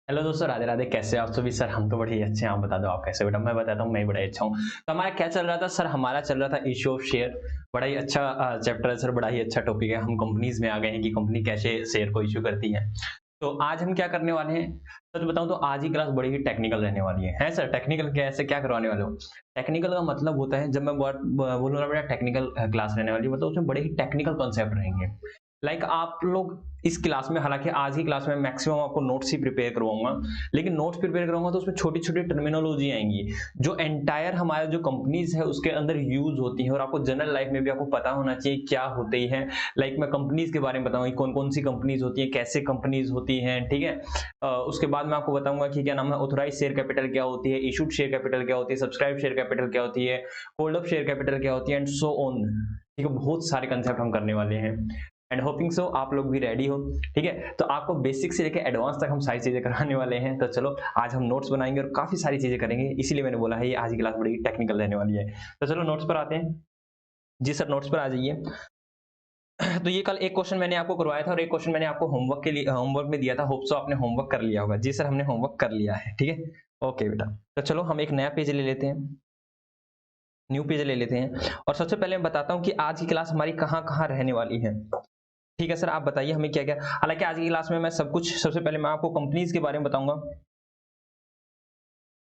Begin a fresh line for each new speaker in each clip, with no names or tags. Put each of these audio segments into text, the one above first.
Hello दोस्तों, राधे राधे। कैसे हो आप सभी? सर हम तो बड़े ही अच्छे हैं। आप बता दो आप कैसे? बेटा मैं बताता हूँ, मैं बड़ा अच्छा हूँ। तो हमारा क्या चल रहा था सर? हमारा चल रहा था इश्यू ऑफ शेयर। बड़ा ही अच्छा चैप्टर है सर, बड़ा ही अच्छा टॉपिक है। हम कंपनीज में आ गए हैं कि कंपनी कैसे शेयर को इश्यू करती है। तो आज हम क्या करने वाले हैं? सच बताऊं तो आज की क्लास बड़ी ही टेक्निकल रहने वाली है सर? टेक्निकल कैसे क्या करवाने वाले हो? टेक्निकल का मतलब होता है, जब मैं बोलूंगा बेटा टेक्निकल क्लास रहने वाली है, मतलब उसमें बड़े ही टेक्निकल कॉन्सेप्ट रहेंगे। आप लोग इस क्लास में, हालांकि आज की क्लास में मैक्सिमम आपको नोट्स ही प्रिपेयर करवाऊंगा, लेकिन नोट्स प्रिपेयर करूंगा तो उसमें छोटी छोटी टर्मिनोलॉजी आएंगी जो एंटायर हमारा जो कंपनीज है उसके अंदर यूज होती है, और आपको जनरल लाइफ में भी आपको पता होना चाहिए क्या होती है। मैं कंपनीज के बारे में बताऊंगा, कौन कौन सी कंपनीज होती है, कैसे कंपनीज होती हैं, ठीक है। उसके बाद मैं आपको बताऊंगा कि क्या नाम है, ऑथोराइज शेयर कैपिटल क्या होती है, इशूड शेयर कैपिटल क्या होती है, सब्सक्राइब शेयर कैपिटल क्या होती है, होल्ड अप शेयर कैपिटल क्या होती है, एंड सो ऑन। ठीक है, बहुत सारे कंसेप्ट हम करने वाले हैं, एंड होपिंग सो आप लोग भी रेडी हो। ठीक है, तो आपको बेसिक से लेकर एडवांस तक हम सारी चीजें कराने वाले हैं। तो चलो आज हम नोट्स बनाएंगे और काफी सारी चीजें करेंगे, इसीलिए मैंने बोला है ये आज की क्लास बड़ी टेक्निकल रहने वाली है। तो चलो नोट्स पर आते हैं। जी सर, नोट्स पर आ जाइए। तो ये कल एक क्वेश्चन मैंने आपको करवाया था और एक क्वेश्चन मैंने आपको होमवर्क के लिए होमवर्क में दिया था। होप सो आपने होमवर्क कर लिया होगा। जी सर, हमने होमवर्क कर लिया है। ठीक है, ओके बेटा। तो चलो हम एक नया पेज ले लेते हैं, न्यू पेज ले लेते हैं, और सबसे पहले मैं बताता हूँ कि आज की क्लास हमारी कहाँ कहाँ रहने वाली है। ठीक है सर, आप बताइए हमें क्या क्या। हालांकि आज की क्लास में मैं सब कुछ, सबसे पहले मैं आपको कंपनीज के बारे में बताऊंगा।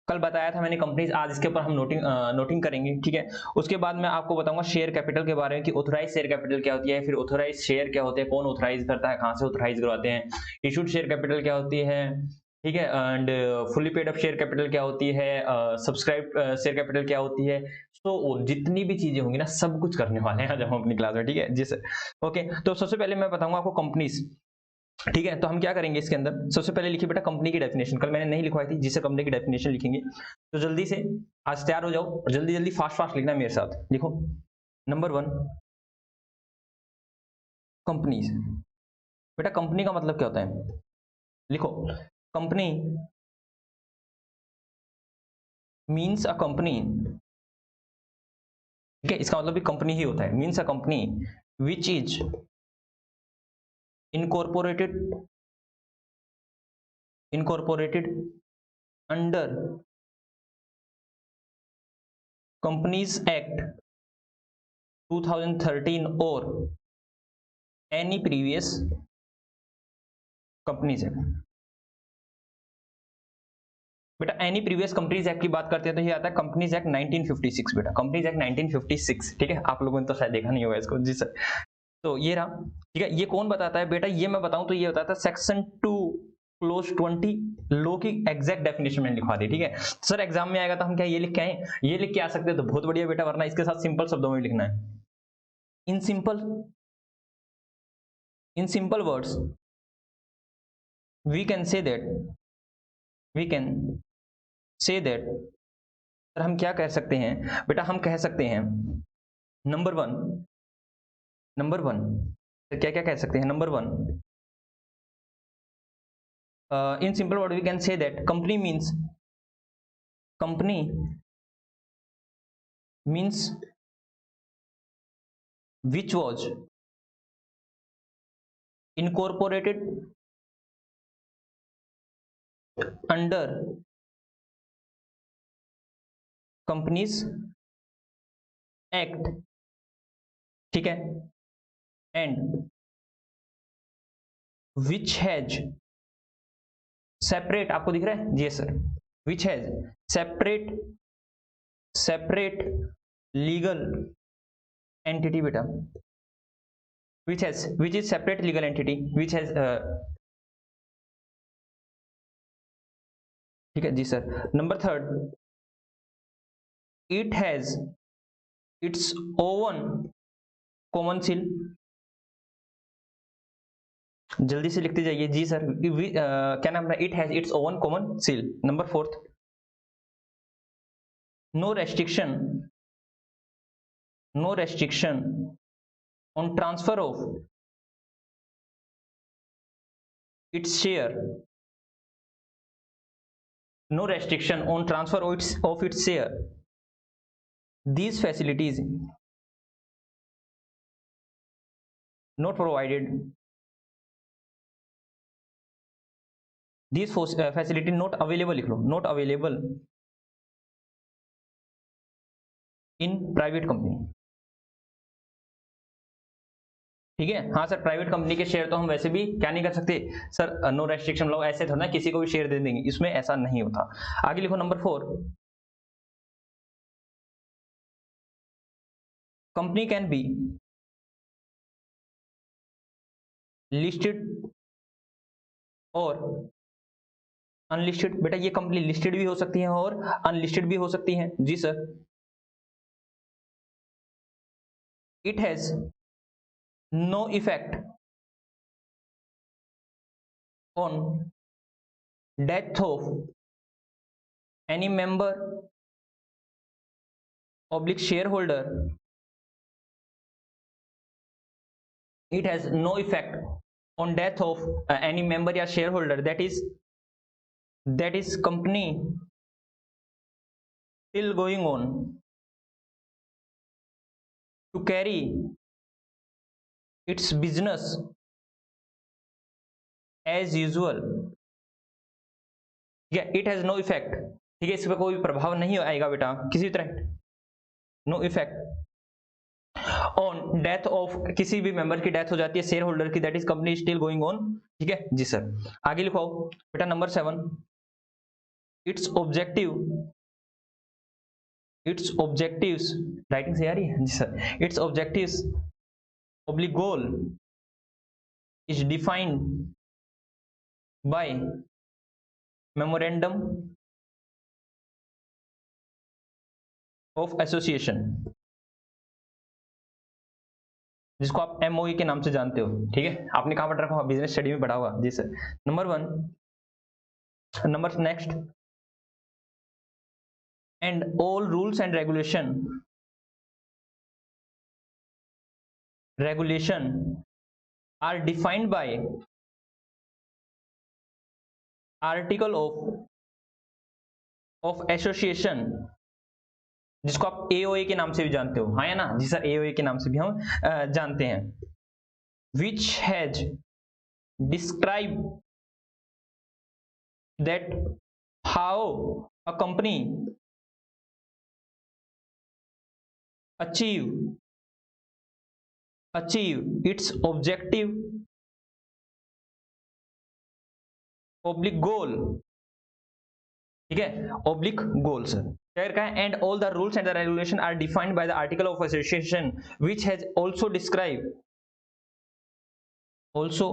कल बताया था मैंने कंपनीज, आज इसके ऊपर हम नोटिंग करेंगे। ठीक है, उसके बाद मैं आपको बताऊंगा शेयर कैपिटल के बारे में कि ऑथोराइज शेयर कैपिटल क्या होती है, फिर ऑथोराइज शेयर क्या होते हैं, कौन ऑथोराइज करता है, कहां से ऑथोराइज करवाते हैं, इशूड शेयर कैपिटल क्या होती है, ठीक है, and fully paid up share capital क्या होती है, सब्सक्राइब शेयर कैपिटल क्या होती है। तो जितनी भी चीजें होंगी ना, सब कुछ करने वाले हैं आज हम अपनी क्लास में। ठीक है जी सर, ओके। तो सबसे पहले मैं बताऊंगा आपको कंपनीज। ठीक है, तो हम क्या करेंगे इसके अंदर, सबसे पहले लिखिए बेटा कंपनी की डेफिनेशन। कल मैंने नहीं लिखवाई थी, जिसे कंपनी की डेफिनेशन लिखेंगे। तो जल्दी से आज तैयार हो जाओ और जल्दी जल्दी फास्ट फास्ट लिखना मेरे साथ। लिखो, नंबर वन, कंपनी। बेटा कंपनी का मतलब क्या होता है? लिखो, कंपनी मीन्स अ कंपनी। ठीक है, इसका मतलब भी कंपनी ही होता है। Means a company which is incorporated incorporated under companies act 2013 और एनी प्रीवियस कंपनीज एक्ट। बेटा एनी प्रीवियस कंपनीज एक्ट की बात करते हैं तो ये आता है कंपनीज एक्ट 1956। बेटा कंपनीज एक्ट 1956। ठीक है, आप लोगों ने तो शायद देखा नहीं होगा इसको। जी सर, तो ये रहा। ठीक है, ये कौन बताता है बेटा? ये मैं बताऊं तो ये बताता है सेक्शन 2 क्लोज 20 लो की एग्जैक्ट डेफिनेशन मैंने लिखवा दी। ठीक है सर, एग्जाम में आएगा तो हम क्या ये लिख के आए? ये लिख के आ सकते हैं तो बहुत बढ़िया बेटा, वरना इसके साथ सिंपल शब्दों में लिखना है। In simple in simple words we can say that we can say that sir, हम क्या कह सकते हैं बेटा? हम कह सकते हैं नंबर वन, नंबर 1 क्या क्या कह सकते हैं? Number 1, in simple word we can say that company means which was incorporated under companies act। ठीक है, and which has separate, आपको दिख रहा है? जी sir, which has separate separate legal entity बेटा, which is separate legal entity which has ठीक है जी sir. Number 3, it has its own common seal। जल्दी से लिखते जाइए जी सर। क्या नाम है? It has its own common seal. Number 4, no restriction no restriction on transfer of its share no restriction on transfer of its share. These facilities not provided this facility not available लिख लो, not available in private company. ठीक है, हाँ sir, private company के share तो हम वैसे भी क्या नहीं कर सकते सर, नो रेस्ट्रिक्शन लॉ, ऐसे थोड़ा ना किसी को भी शेयर दे देंगे, इसमें ऐसा नहीं होता। आगे लिखो number 4, company can be listed और अनलिस्टेड। बेटा ये कंपनी लिस्टेड भी हो सकती है और अनलिस्टेड भी हो सकती है। जी sir. It has no effect on death of any member oblique share holder. It has no effect on death of any member या share holder that is company still going on to carry its business as usual। ठीक है, it has no effect, ठीक है, इस पर कोई प्रभाव नहीं आएगा बेटा किसी भी तरह, no effect on death of, किसी भी मेंबर की डेथ हो जाती है शेयर होल्डर की, that is company still going on. ठीक है जी सर। आगे लिखो बेटा number 7, it's objective, it's objectives, writing सही आ रही है जी sir, it's objectives oblique goal is defined by memorandum of association, जिसको आप एमओई के नाम से जानते हो। ठीक है, आपने कहां पढ़ रखा होगा, बिजनेस स्टडी में पढ़ा होगा। जी sir. Number 1, number next, and all rules and regulation are defined by article of association, जिसको आप एओए के नाम से भी जानते हो। हाँ या ना जी सर, एओए के नाम से भी हम जानते हैं। Which has describe that how a company achieve its objective oblique goal। ठीक है, oblique goal सर शेयर का है, and all the rules and the regulation are defined by the article of association which has also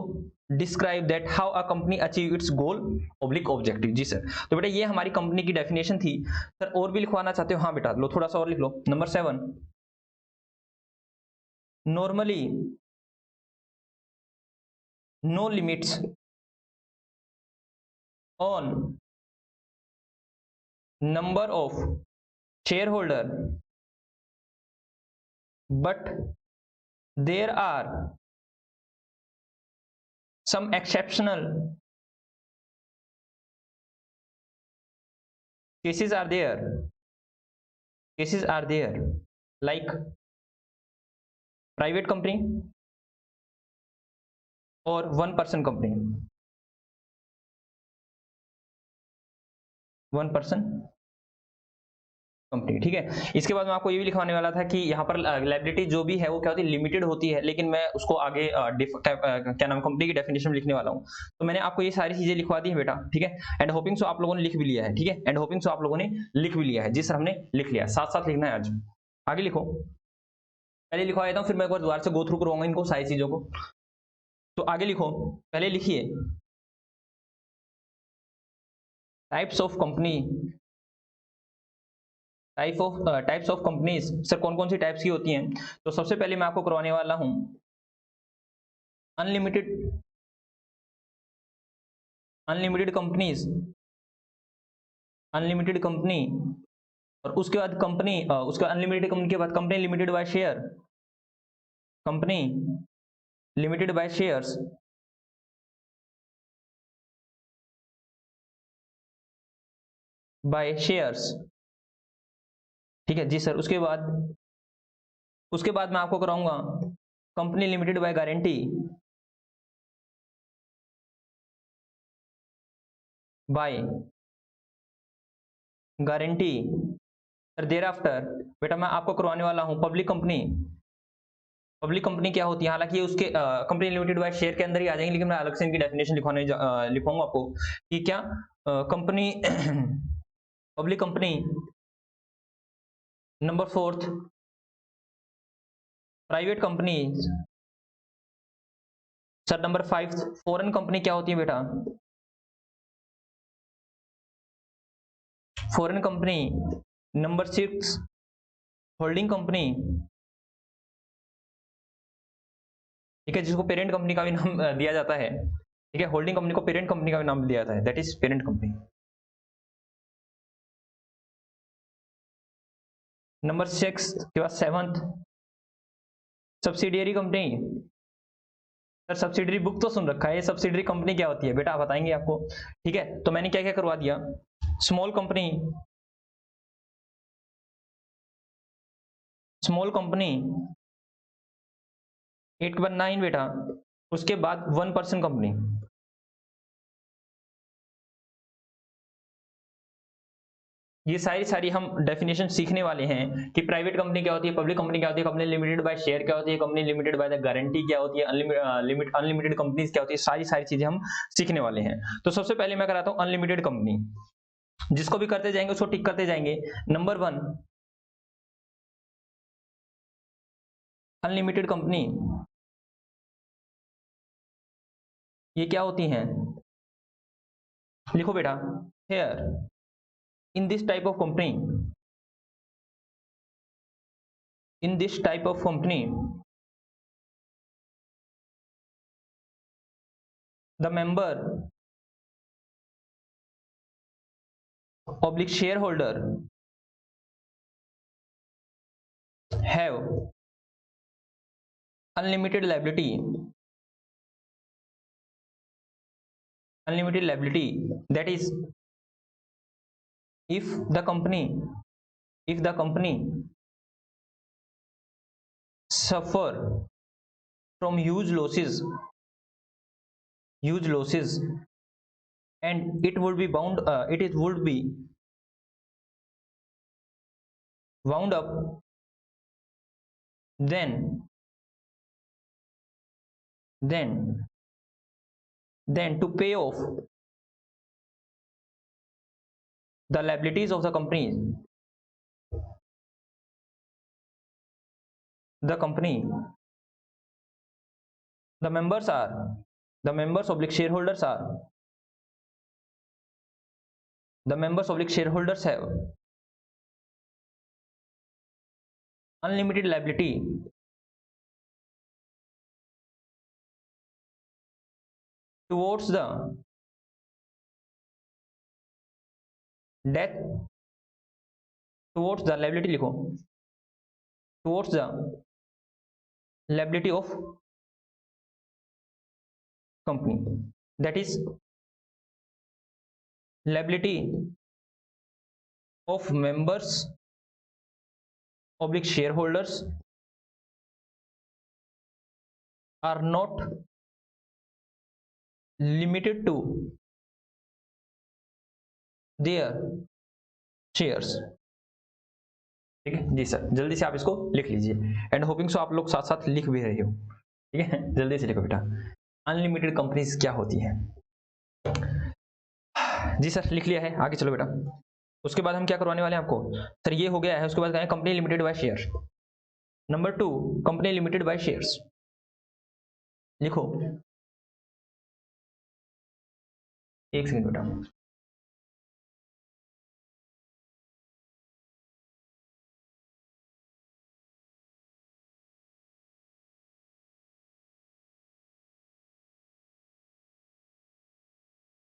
describe that how a company achieve its goal oblique objective। Ji sir. तो बेटा ये हमारी company की definition थी sir. और भी लिखवाना चाहते हो? हाँ बेटा लो, थोड़ा सा और लिख लो। Number 7, normally no limits on number of shareholder, but there are some exceptional cases are there like private company और 1% कंपनी, 1% कंपनी। ठीक है, इसके बाद मैं आपको ये भी लिखवाने वाला था कि यहाँ पर लायबिलिटी जो भी है वो क्या होती है, लिमिटेड होती है, लेकिन मैं उसको आगे क्या नाम कंपनी की डेफिनेशन में लिखने वाला हूँ। तो मैंने आपको ये सारी चीजें लिखवा दी है बेटा। ठीक है, एंड होपिंग सो आप लोगों ने लिख भी लिया है। ठीक है, एंड होपिंग सो आप लोगों ने लिख भी लिया है। जी सर, हमने लिख लिया, साथ साथ लिखना है आज। आगे लिखो, पहले लिखवा देता हूँ, फिर मैं एक बार दोबारा से गो थ्रू करवाऊंगा इनको सारी चीजों को। तो आगे लिखो, पहले लिखिए types of company, types of companies. Sir कौन कौन सी टाइप्स की होती हैं? तो सबसे पहले मैं आपको करवाने वाला हूं unlimited, unlimited companies, unlimited company, और उसके बाद कंपनी, उसका अनलिमिटेड कंपनी के बाद company limited by share, company limited by shares, by shares. ठीक है जी सर। उसके बाद मैं आपको कराऊंगा company limited by guarantee, by guarantee. There after बेटा मैं आपको करवाने वाला हूं पब्लिक कंपनी। पब्लिक कंपनी क्या होती है, हालांकि उसके कंपनी लिमिटेड बाय शेयर के अंदर ही आ जाएंगे, लेकिन मैं अलग से इनकी डेफिनेशन लिखवाऊंगा आपको कि क्या company public company. Number fourth private company. Sir number 5 foreign company क्या होती है बेटा, foreign company. Number 6 holding company, ठीक है, जिसको पेरेंट कंपनी का भी नाम दिया जाता है, ठीक है, होल्डिंग कंपनी को पेरेंट कंपनी का भी नाम दिया जाता है, that is parent company. Number 6 के बाद 7th subsidiary company. Sir subsidiary book तो सुन रखा है, ये सब्सिडरी कंपनी क्या होती है बेटा आप बताएंगे आपको, ठीक है। तो मैंने क्या क्या करवा दिया, स्मॉल कंपनी, स्मॉल कंपनी 819 बेटा, उसके बाद 1% कंपनी। ये सारी हम डेफिनेशन सीखने वाले हैं कि प्राइवेट कंपनी क्या होती है, पब्लिक कंपनी क्या होती है, कंपनी लिमिटेड बाय शेयर क्या होती है, company limited by the guarantee क्या होती है, अनलिमिटेड कंपनीज क्या होती है, सारी चीजें हम सीखने वाले हैं। तो सबसे पहले मैं कराता हूं अनलिमिटेड कंपनी, जिसको भी करते जाएंगे उसको टिक करते जाएंगे। नंबर 1 अनलिमिटेड कंपनी, ये क्या होती हैं, लिखो बेटा, here in this type of company, in this type of company the member public shareholder have unlimited liability, unlimited liability, that is if the company, if the company suffer from huge losses, huge losses, and it would be bound it is would be wound up, then then then to pay off the liabilities of the company, the company, the members are, the members oblique shareholders are, the members oblique shareholders have unlimited liability towards the death, towards the liability लिखो, towards the liability of company, that is liability of members oblique shareholders are not limited to their shares, ठीक है जी sir, जल्दी से आप इसको लिख लीजिए, एंड होपिंग सो आप लोग साथ साथ लिख भी रहे हो, ठीक है, जल्दी से लिखो बेटा। अनलिमिटेड कंपनीज क्या होती है, जी सर लिख लिया है, आगे चलो बेटा। उसके बाद हम क्या करवाने वाले हैं आपको, सर ये हो गया है, उसके बाद कहें company limited by share. Number 2 company limited by shares, लिखो, एक सेकंड बेटा,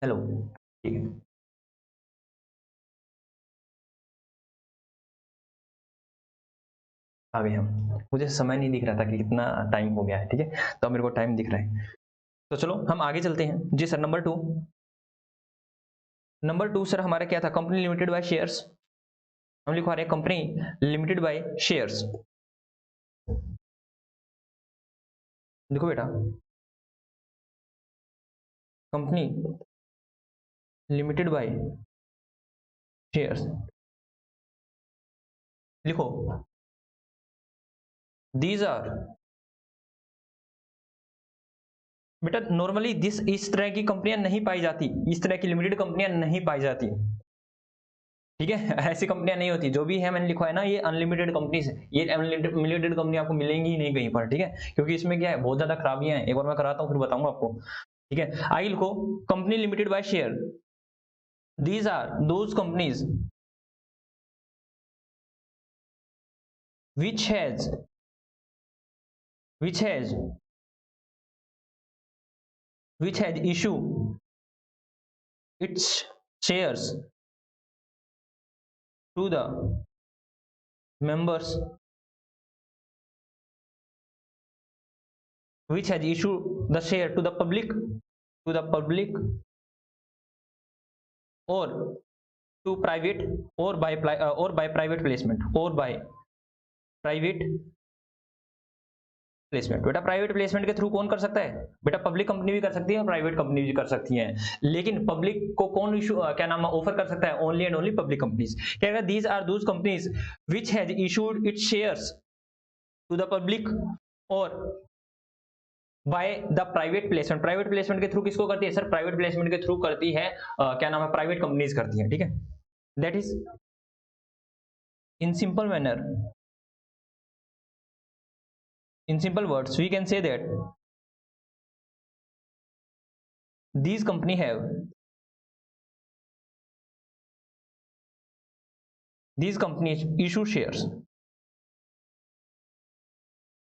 हेलो, ठीक है, आ गए हम, मुझे समय नहीं दिख रहा था कि कितना टाइम हो गया है, ठीक है, तो अब मेरे को टाइम दिख रहा है, तो चलो हम आगे चलते हैं जी सर। नंबर 2, नंबर 2 सर हमारा क्या था, कंपनी लिमिटेड बाय शेयर्स, हम लिखवा रहे हैं कंपनी लिमिटेड बाय शेयर्स, देखो बेटा, कंपनी लिमिटेड बाय शेयर्स, लिखो दीज आर, बेटा नॉर्मली इस तरह की कंपनियां नहीं पाई जाती, इस तरह की लिमिटेड कंपनियां नहीं पाई जाती, ठीक है। ऐसी कंपनियां नहीं होती, जो भी है मैंने लिखा है ना, ये अनलिमिटेड कंपनीज है, ये अनलिमिटेड कंपनी आपको मिलेंगी ही नहीं कहीं पर, ठीक है, क्योंकि इसमें क्या है, बहुत ज्यादा खराबियां हैं, एक बार मैं कराता हूँ फिर बताऊंगा आपको, ठीक है। आगे लिखो company limited by share, these are those companies which has which has which has issued its shares to the members, which has issued the share to the public or to private or by private placement or by private placement. बेटा private placement के through कौन कर सकता है, बेटा public company भी कर सकती है और प्राइवेट कंपनी भी कर सकती है, लेकिन पब्लिक को कौन इशू क्या नाम ऑफर कर सकता है, only and only public companies. क्या कहता है, these are those companies which has issued its shares to the public और by the private placement. Private placement के थ्रू किसको करती है सर, प्राइवेट प्लेसमेंट के थ्रू करती है क्या नाम है, प्राइवेट कंपनीज करती है, ठीक है। That is in simple manner, in simple words we can say that these companies issue shares,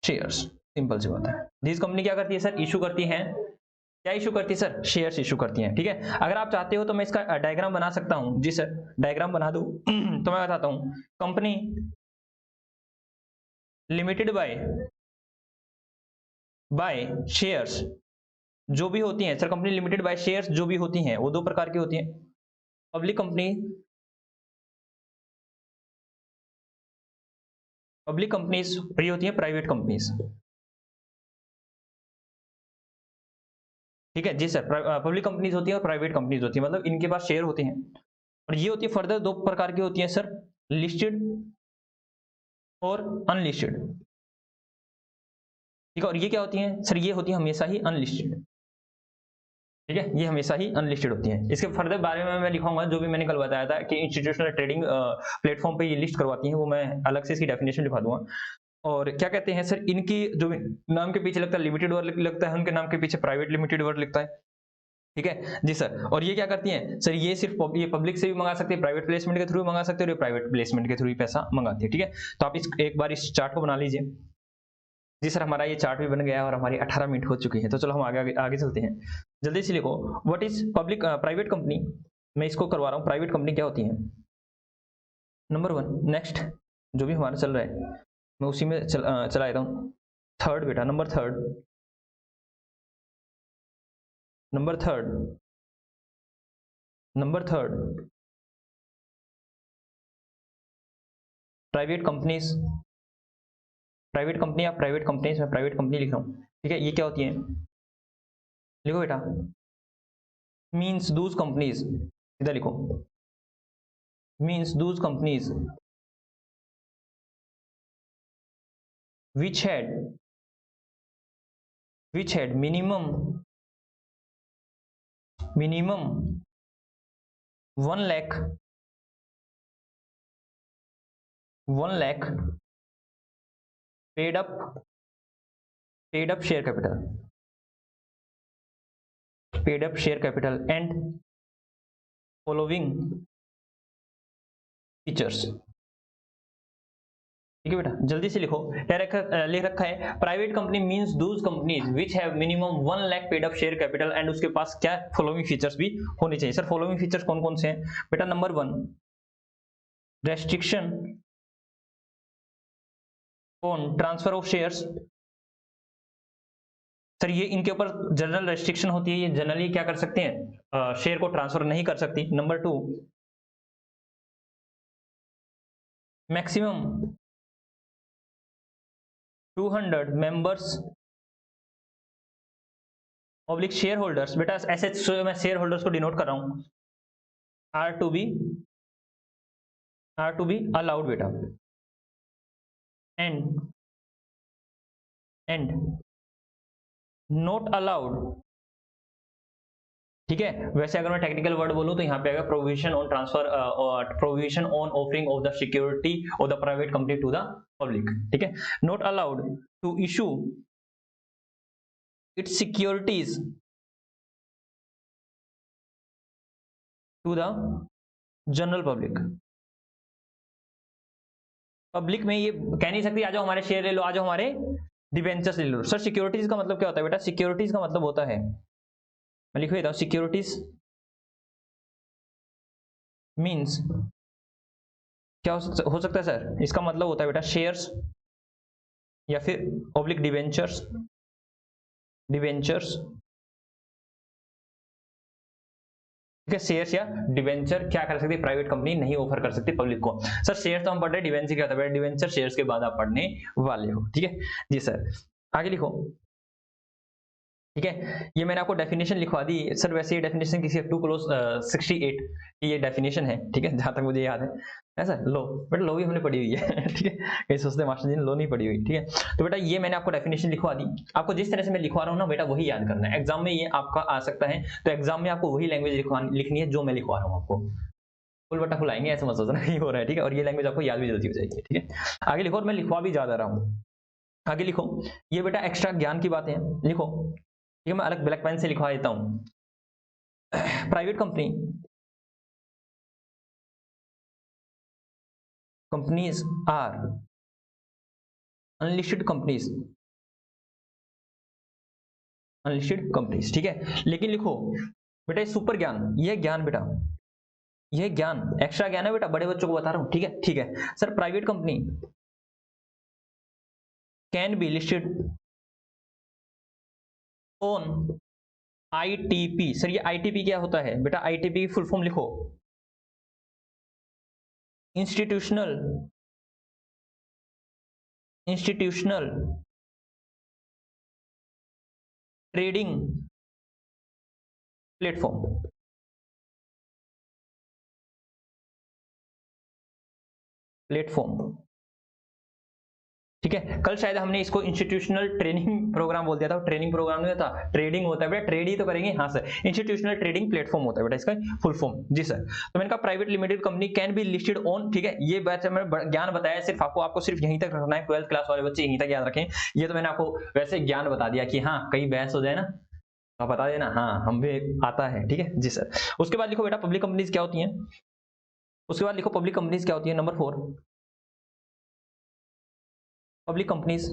simple सी बात है। these कंपनी क्या करती है सर, इशू करती हैं, क्या इशू करती है सर, शेयर्स इशू करती हैं, ठीक है। अगर आप चाहते हो तो मैं इसका डायग्राम बना सकता हूं, जी सर डायग्राम बना दूं तो मैं बताता हूं, कंपनी लिमिटेड बाय शेयर्स जो भी होती हैं sir, company limited by shares जो भी होती हैं वो दो प्रकार की होती हैं, पब्लिक कंपनीज और ये होती है प्राइवेट कंपनीज, ठीक है जी सर। पब्लिक कंपनीज होती है और प्राइवेट कंपनीज होती है, मतलब इनके पास शेयर होते हैं, और ये होती है फर्दर दो प्रकार की होती है सर, लिस्टेड और अनलिस्टेड, ठीक है। और ये क्या होती हैं सर, ये होती है हमेशा ही अनलिस्टेड, ठीक है, ये हमेशा ही अनलिस्टेड होती हैं। इसके फर्दर बारे में मैं लिखाऊंगा, जो भी मैंने कल बताया था कि इंस्टीट्यूशनल ट्रेडिंग प्लेटफॉर्म पे ये लिस्ट करवाती हैं, वो मैं अलग से इसकी डेफिनेशन लिखा दूंगा। और क्या कहते हैं सर, इनकी जो भी नाम के पीछे लगता है लिमिटेड वर्ड लगता है, उनके नाम के पीछे प्राइवेट लिमिटेड वर्ड लिखता है, ठीक है जी सर। और ये क्या करती हैं सर, ये सिर्फ ये पब्लिक से भी मंगा सकते हैं, प्राइवेट प्लेसमेंट के थ्रू मंगा सकते हैं, और ये प्राइवेट प्लेसमेंट के थ्रू ही पैसा मंगाती है, ठीक है। तो आप इस एक बार इस चार्ट को बना लीजिए। जी सर हमारा ये चार्ट भी बन गया है और हमारी 18 मिनट हो चुकी है, तो चलो हम आगे चलते हैं, जल्दी से लिखो what is public private company, मैं इसको करवा रहा हूँ, प्राइवेट कंपनी क्या होती है, नंबर 1। नेक्स्ट जो भी हमारा चल रहा है मैं उसी में चला देता हूँ, थर्ड बेटा, number third private companies, private company या प्राइवेट कंपनीज, मैं प्राइवेट कंपनी लिख रहा हूँ, ठीक है। ये क्या होती है, लिखो बेटा, मीन्स दूज कंपनीज, इधर लिखो, means Dooj companies which had minimum 1 lakh paid up share capital and following features, ठीक है बेटा। जल्दी से लिखो, क्या लिख रखा है, private company means Dooj companies which have minimum 1 lakh paid up share capital and उसके पास क्या फॉलोइंग फीचर्स भी होने चाहिए। सर फॉलोइंग फीचर्स कौन कौन से हैं बेटा, number 1 restriction on transfer of shares, sir ये इनके ऊपर जनरल रेस्ट्रिक्शन होती है, ये जनरली क्या कर सकते हैं, शेयर को ट्रांसफर नहीं कर सकती। Number 2 maximum 200 members public share holders, बेटा ऐसे मैं शेयर होल्डर्स को डिनोट कर रहा हूं, आर टू बी अलाउड बेटा, एंड नॉट अलाउड, ठीक है। वैसे अगर मैं टेक्निकल वर्ड बोलूं तो यहाँ पे आएगा provision on transfer, provision on offering of the security of the private company to the public, ठीक है। Not allowed to issue its securities to the general public. Public में ये कह नहीं सकती आ जाओ हमारे शेयर ले लो, आ जाओ हमारे डिबेंचर्स ले लो। सर सिक्योरिटीज का मतलब क्या होता है बेटा? सिक्योरिटीज का मतलब होता है, मैं लिख देता हूं, सिक्योरिटीज मीन्स क्या हो सकता है सर? इसका मतलब होता है बेटा शेयर्स या फिर ऑब्लिक डिबेंचर्स, ठीक है। शेयर्स या डिवेंचर क्या कर सकती है प्राइवेट कंपनी, नहीं ऑफर कर सकती पब्लिक को। सर शेयर तो हम पढ़ रहे, डिवेंचर क्या होता है? डिवेंचर शेयर्स के बाद आप पढ़ने वाले हो, ठीक है जी सर। आगे लिखो, ठीक है। ये मैंने आपको डेफिनेशन लिखवा दी सर। वैसे ये डेफिनेशन किसी 2 क्लोज 68 की ये डेफिनेशन है, ठीक है, जहां तक मुझे याद है सर। लो बेटा, लो भी हमने पढ़ी हुई है ठीक है। कहीं सोचते मास्टर जी ने लो नहीं पढ़ी हुई, ठीक है। तो बेटा ये मैंने आपको डेफिनेशन लिखवा दी। आपको जिस तरह से मैं लिखवा रहा हूँ ना बेटा, वही याद करना है। एग्जाम में ये आपका आ सकता है, तो एग्जाम में आपको वही लैंग्वेज लिखनी है जो मैं लिखवा रहा हूँ आपको। फुल बट्टा फुलाएंगे ऐसे मत सोचना नहीं हो रहा है, ठीक है। और ये लैंग्वेज आपको याद भी जल्दी हो जाएगी, ठीक है। आगे लिखो, और मैं लिखवा भी ज्यादा रहा हूँ। आगे लिखो, ये बेटा एक्स्ट्रा ज्ञान की बातें हैं, लिखो, ठीक है। मैं अलग ब्लैक पेन से लिखवा देता हूं। Private companies are unlisted companies, ठीक है। लेकिन लिखो बेटा, सुपर ज्ञान, यह ज्ञान बेटा, यह ज्ञान एक्स्ट्रा ज्ञान है बेटा, बड़े बच्चों को बता रहा हूं, ठीक है, ठीक है। Sir private company can be listed on ITP. Sir ये आईटीपी क्या होता है बेटा? आईटीपी की फुल फॉर्म लिखो, इंस्टीट्यूशनल ट्रेडिंग प्लेटफॉर्म, ठीक है। कल शायद हमने इसको इंस्टीट्यूशनल ट्रेनिंग प्रोग्राम बोल दिया था, ट्रेनिंग प्रोग्राम नहीं होता, ट्रेडिंग होता है बेटा, ट्रेड ही तो करेंगे। हाँ सर, इंस्टीट्यूशनल ट्रेडिंग प्लेटफॉर्म होता है बेटा इसका फुल फॉर्म, जी सर। तो मैंने कहा private limited company can be listed on, ठीक है। ये बात मैंने ज्ञान बताया, सिर्फ आपको सिर्फ यहीं तक रखना है, 12th क्लास वाले बच्चे यहीं तक याद रखें। ये तो मैंने आपको वैसे ज्ञान बता दिया कि हाँ कहीं बहस हो जाए ना तो बता देना, हाँ हम भी आता है, ठीक है जी सर। उसके बाद लिखो बेटा पब्लिक कंपनीज क्या होती हैं, उसके बाद लिखो पब्लिक कंपनीज क्या होती है। नंबर 4, पब्लिक कंपनीज,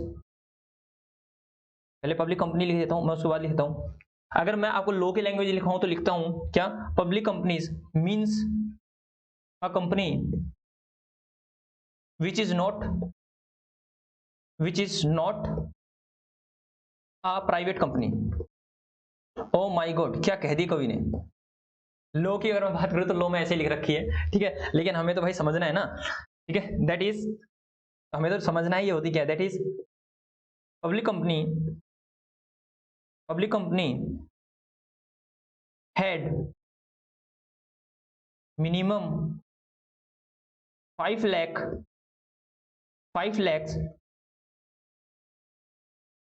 पहले पब्लिक कंपनी लिख देता हूं मैं, उसके बाद लिखता हूं। अगर मैं आपको लॉ की लैंग्वेज लिखाऊं तो लिखता हूं क्या? Public companies means a company which is not a private company. Oh my God, क्या कह दी कवि ने। लॉ की अगर मैं बात करूं तो लॉ में ऐसे लिख रखी है, ठीक है, लेकिन हमें तो भाई समझना है ना, ठीक है। दैट इज, हमें तो समझना ही होती क्या, that is public company had minimum 5 lakhs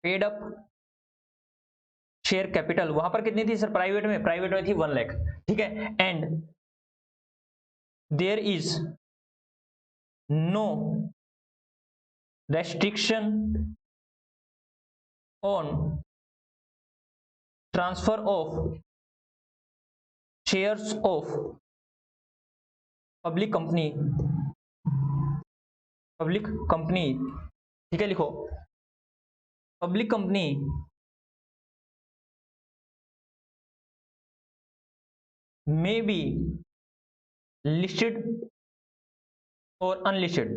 paid up share capital. वहां पर कितनी थी सर? प्राइवेट में थी 1 लाख, ठीक है। And there is no restriction on transfer of shares of public company, ठीक है। लिखो पब्लिक कंपनी में बी लिस्टेड और अनलिस्टेड।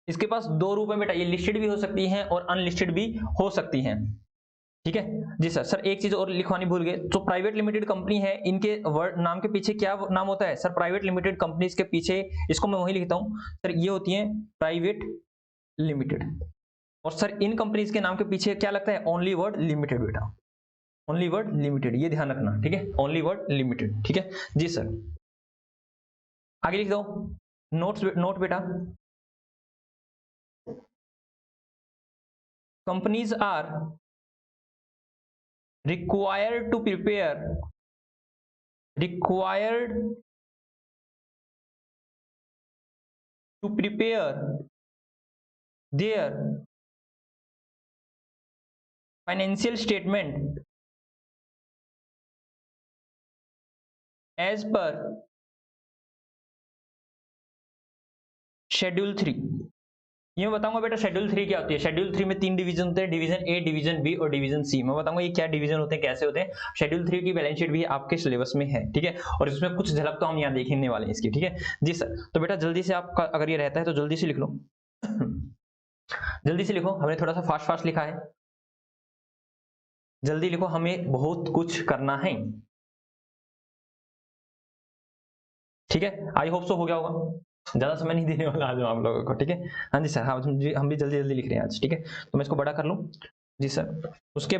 इसके पास दो रूप में बेटा, ये लिस्टेड भी हो सकती हैं और अनलिस्टेड भी हो सकती हैं, ठीक है जी सर। सर एक चीज और लिखवानी भूल गए, तो प्राइवेट लिमिटेड कंपनी है, इनके वर्ड नाम के पीछे क्या नाम होता है सर? प्राइवेट लिमिटेड कंपनीज के पीछे, इसको मैं वही लिखता हूं सर, ये होती है प्राइवेट लिमिटेड। और सर इन कंपनीज के नाम के पीछे क्या लगता है? ओनली वर्ड लिमिटेड बेटा, ओनली वर्ड लिमिटेड, ये ध्यान रखना, ठीक है, ओनली वर्ड लिमिटेड, ठीक है जी सर। आगे लिख दो, नोट बेटा, companies are required to prepare their financial statement as per schedule 3। ये मैं बताऊंगा बेटा शेड्यूल 3 क्या होती है। शेड्यूल 3 में 3 डिवीजन होते हैं, डिवीजन ए, डिवीजन बी और डिवीजन सी। मैं बताऊंगा ये क्या डिवीजन होते हैं, कैसे होते हैं। शेड्यूल 3 की बैलेंस शीट भी आपके सिलेबस में है, ठीक है, और इसमें कुछ झलक तो हम यहाँ देखने वाले हैं इसकी, ठीक है जी सर। तो बेटा जल्दी से आपका अगर ये रहता है तो जल्दी से लिख लो जल्दी से लिखो, हमने थोड़ा सा फास्ट फास्ट लिखा है, जल्दी लिखो, हमें बहुत कुछ करना है, ठीक है। आई होप सो हो गया होगा, ज्यादा समय नहीं देने वाला आज हम लोगों को, ठीक है। हाँ जी सर, हाँ हम भी जल्दी जल्दी लिख रहे हैं आज, ठीक है। तो मैं इसको बड़ा कर लूँ जी सर। उसके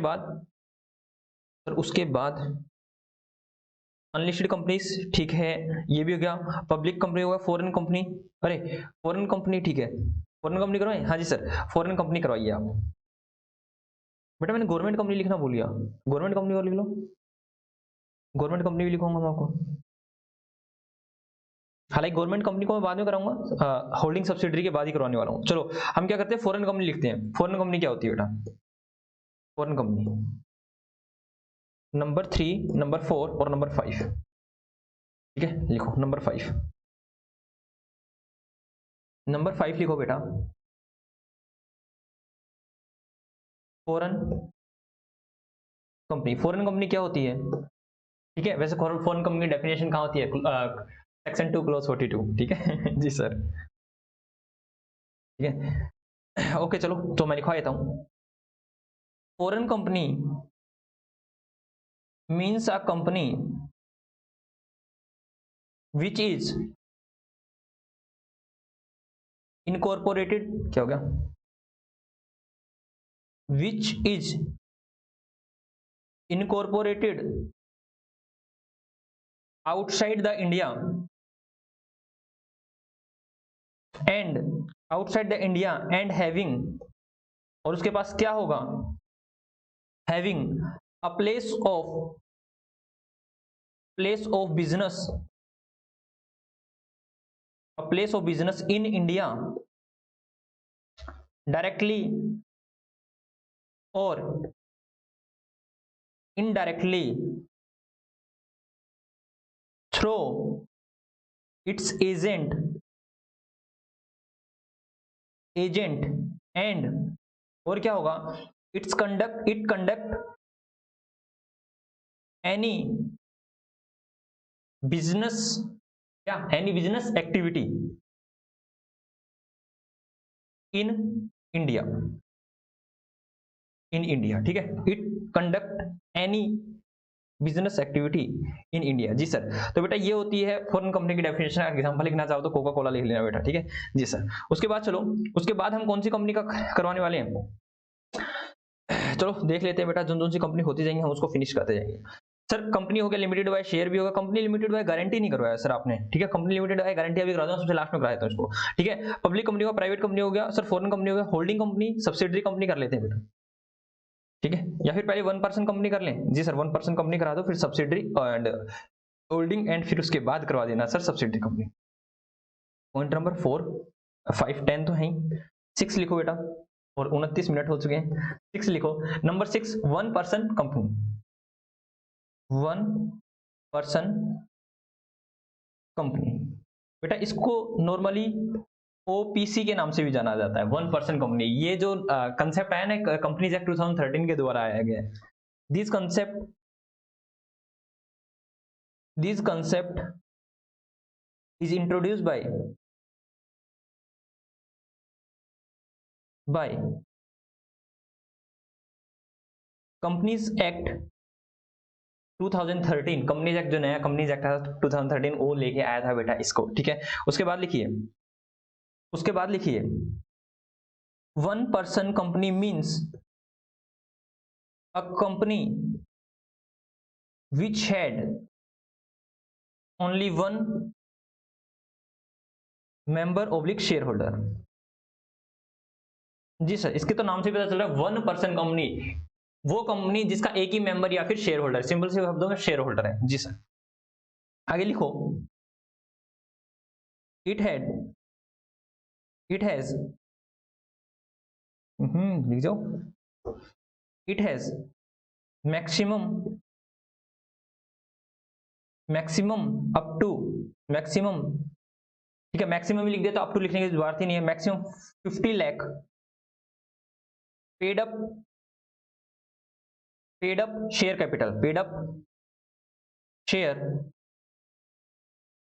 बाद अनलिस्टेड कंपनीज, ठीक है, ये भी हो गया। पब्लिक कंपनी होगा, फॉरेन कंपनी, अरे फॉरेन कंपनी, ठीक है, फॉरेन कंपनी करवाए, हाँ जी सर, फॉरेन कंपनी करवाइए आप। बेटा मैंने गवर्नमेंट कंपनी लिखना भूल गया, गवर्नमेंट कंपनी और लिख लो, गवर्नमेंट कंपनी भी लिखूंगा मैं आपको। हालांकि गवर्नमेंट कंपनी को मैं बाद में कराऊंगा, होल्डिंग सब्सिडरी के बाद ही करवाने वाला हूँ। चलो हम क्या करते हैं, फॉरेन कंपनी लिखते हैं। फॉरेन कंपनी क्या होती है बेटा, फॉरेन कंपनी नंबर 3, नंबर 4 और नंबर 5, ठीक है, लिखो नंबर 5, नंबर 5 लिखो बेटा, फॉरेन कंपनी। फॉरेन कंपनी क्या होती है, ठीक है, वैसे फॉरेन कंपनी की डेफिनेशन कहाँ होती है, सेक्शन 2 क्लॉज 42, ठीक है जी सर, ठीक है ओके। चलो तो मैं लिखवा देता हूँ, foreign company means a company which is incorporated, क्या हो गया, which is incorporated outside the India and having, और उसके पास क्या होगा, having a place of business in India directly और indirectly through its agent and, और क्या होगा, इट कंडक्ट एनी बिजनेस, क्या, any business activity in India, ठीक है, it conduct any business activity in India जी सर। तो बेटा ये होती है फॉरेन कंपनी की डेफिनेशन। एग्जांपल लिखना चाहो तो कोका कोला लिख लेना बेटा, ठीक है जी सर। उसके बाद चलो, उसके बाद हम कौन सी कंपनी का करवाने वाले हैं, चलो देख लेते हैं बेटा, जो सी कंपनी होती जाएंगे हम उसको फिनिश करते जाएंगे। सर कंपनी हो गया, लिमिटेड बाय शेयर भी होगा। कंपनी लिमिटेड बाय गारंटी नहीं करवाया सर आपने, ठीक है, कंपनी लिमिटेड बाय गारंटी अभी करा दो, सबसे लास्ट में करा देता हूं इसको, ठीक है। पब्लिक कंपनी हो, प्राइवेट कंपनी हो गया सर, फॉरेन कंपनी हो गया, होल्डिंग कंपनी, सब्सिडरी कंपनी कर लेते हैं बेटा, ठीक है, या फिर पहले 1% कंपनी कर लें जी सर, 1% कंपनी करा दो, फिर सब्सिडरी एंड होल्डिंग, एंड फिर उसके बाद करवा देना sir subsidiary company. Point number 4, 5, 10 तो है, 6 लिखो बेटा, और 29 मिनट हो चुके हैं, 6 लिखो। नंबर 6, 1% कंपनी, 1% कंपनी, बेटा इसको नॉर्मली ओपीसी के नाम से भी जाना जाता है, 1% कंपनी। ये जो कंसेप्ट आया ना कंपनीज एक्ट 2013 के द्वारा आया गया, this concept is introduced by companies act 2013, companies act जो नया कंपनीज एक्ट था 2013 वो लेके आया था बेटा इसको, ठीक है। उसके बाद लिखिए 1% company means a company which had only one member oblique shareholder। जी सर, इसके तो नाम से पता चल रहा है 1% कंपनी, वो कंपनी जिसका एक ही मेंबर या फिर शेयर होल्डर, सिंपल से शब्दों में शेयर होल्डर है। जी सर, आगे लिखो, इट हैड, इट हैज, लिख जाओ, it has maximum, maximum up to, maximum, ठीक है, मैक्सिमम लिख दिया तो अप टू लिखने की जरूरत ही नहीं है, maximum 50 lakh paid up, paid up share capital, paid up share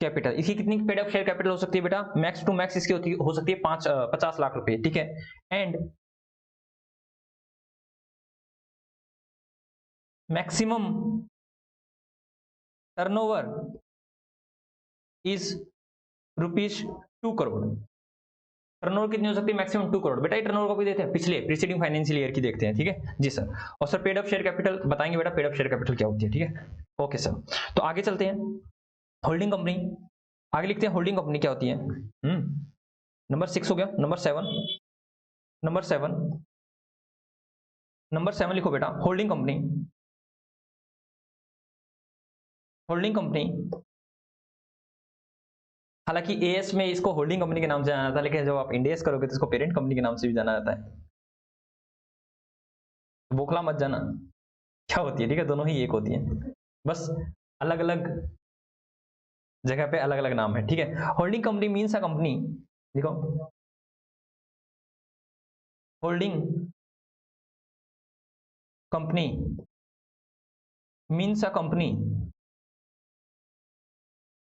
capital. इसकी कितनी पेड अप शेयर कैपिटल हो सकती है बेटा? मैक्स टू मैक्स इसकी होती हो सकती है 50 लाख रुपए, ठीक है। And maximum turnover is ₹2 crore. Turnover कितनी हो सकती है? मैक्सिमम 2 करोड़। बेटा ये टर्नओवर कभी देते हैं? पिछले प्रीसीडिंग फाइनेंशियल ईयर की देखते हैं, ठीक है जी सर। और sir paid up share capital बताएंगे बेटा, पेड अप शेयर कैपिटल क्या होती है, ठीक है ओके सर। तो आगे चलते हैं, होल्डिंग कंपनी, आगे लिखते हैं होल्डिंग कंपनी क्या होती है। नंबर 6 हो गया, नंबर 7, नंबर 7, नंबर 7 लिखो बेटा, होल्डिंग कंपनी, होल्डिंग कंपनी, हालांकि एएस में इसको होल्डिंग कंपनी के नाम से जाना जाता है, लेकिन जब आप इंडियस करोगे तो इसको पेरेंट कंपनी के नाम से भी जाना जाता है। बोखला मत जाना, क्या होती है, ठीक है, दोनों ही एक होती है, बस अलग अलग जगह पे अलग अलग नाम है, ठीक है। Holding company means a company, देखो holding company means a company,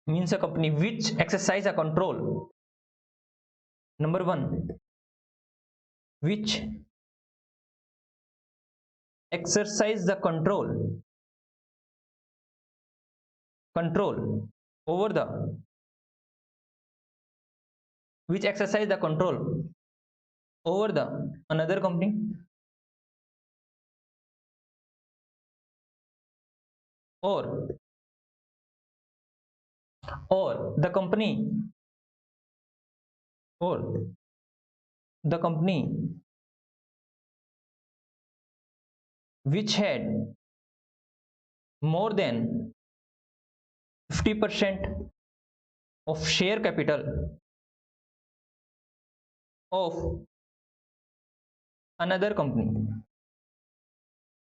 means a company which exercise a control, number 1, which exercise the control, control over the, which exercise the control over the another company, or the company, or the company which had more than 50% of share capital of another company।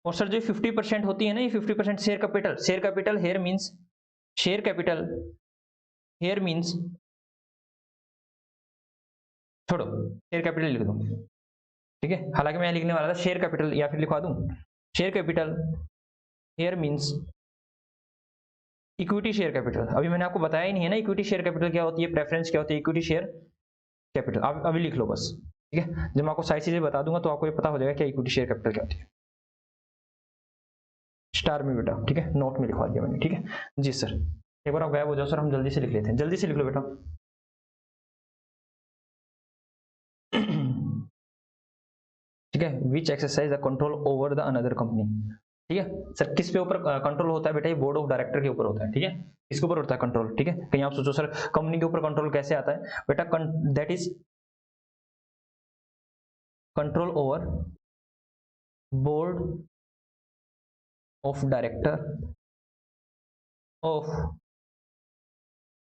और sir जो 50% होती है ना, ये 50% share capital, share capital here means, share capital here means, छोड़ो share capital लिख दो, ठीक है, हालांकि मैं लिखने वाला था शेयर कैपिटल, या फिर लिखवा दूं share capital here means equity share capital. अभी मैंने आपको बताया ही नहीं है ना इक्विटी शेयर कैपिटल क्या होती है, प्रेफरेंस क्या होती है, इक्विटी शेयर कैपिटल अभी लिख लो बस, ठीक है। जब मैं आपको सारी चीजें बता दूंगा तो आपको ये पता हो जाएगा क्या इक्विटी शेयर कैपिटल क्या होती है। स्टार में बेटा, ठीक है, नोट में लिखवा दिया मैंने, ठीक है जी सर। एक बार आप गायब हो जाओ सर, हम जल्दी से लिख लेते हैं, जल्दी से लिख लो बेटा। ठीक है, विच exercise the control over the another company, ठीक है सर। किस पे ऊपर कंट्रोल होता है बेटा? ये बोर्ड ऑफ डायरेक्टर के ऊपर होता है, ठीक है, इसके ऊपर होता है कंट्रोल, ठीक है। कहीं आप सोचो सर कंपनी के ऊपर कंट्रोल कैसे आता है बेटा, that is control over board of director of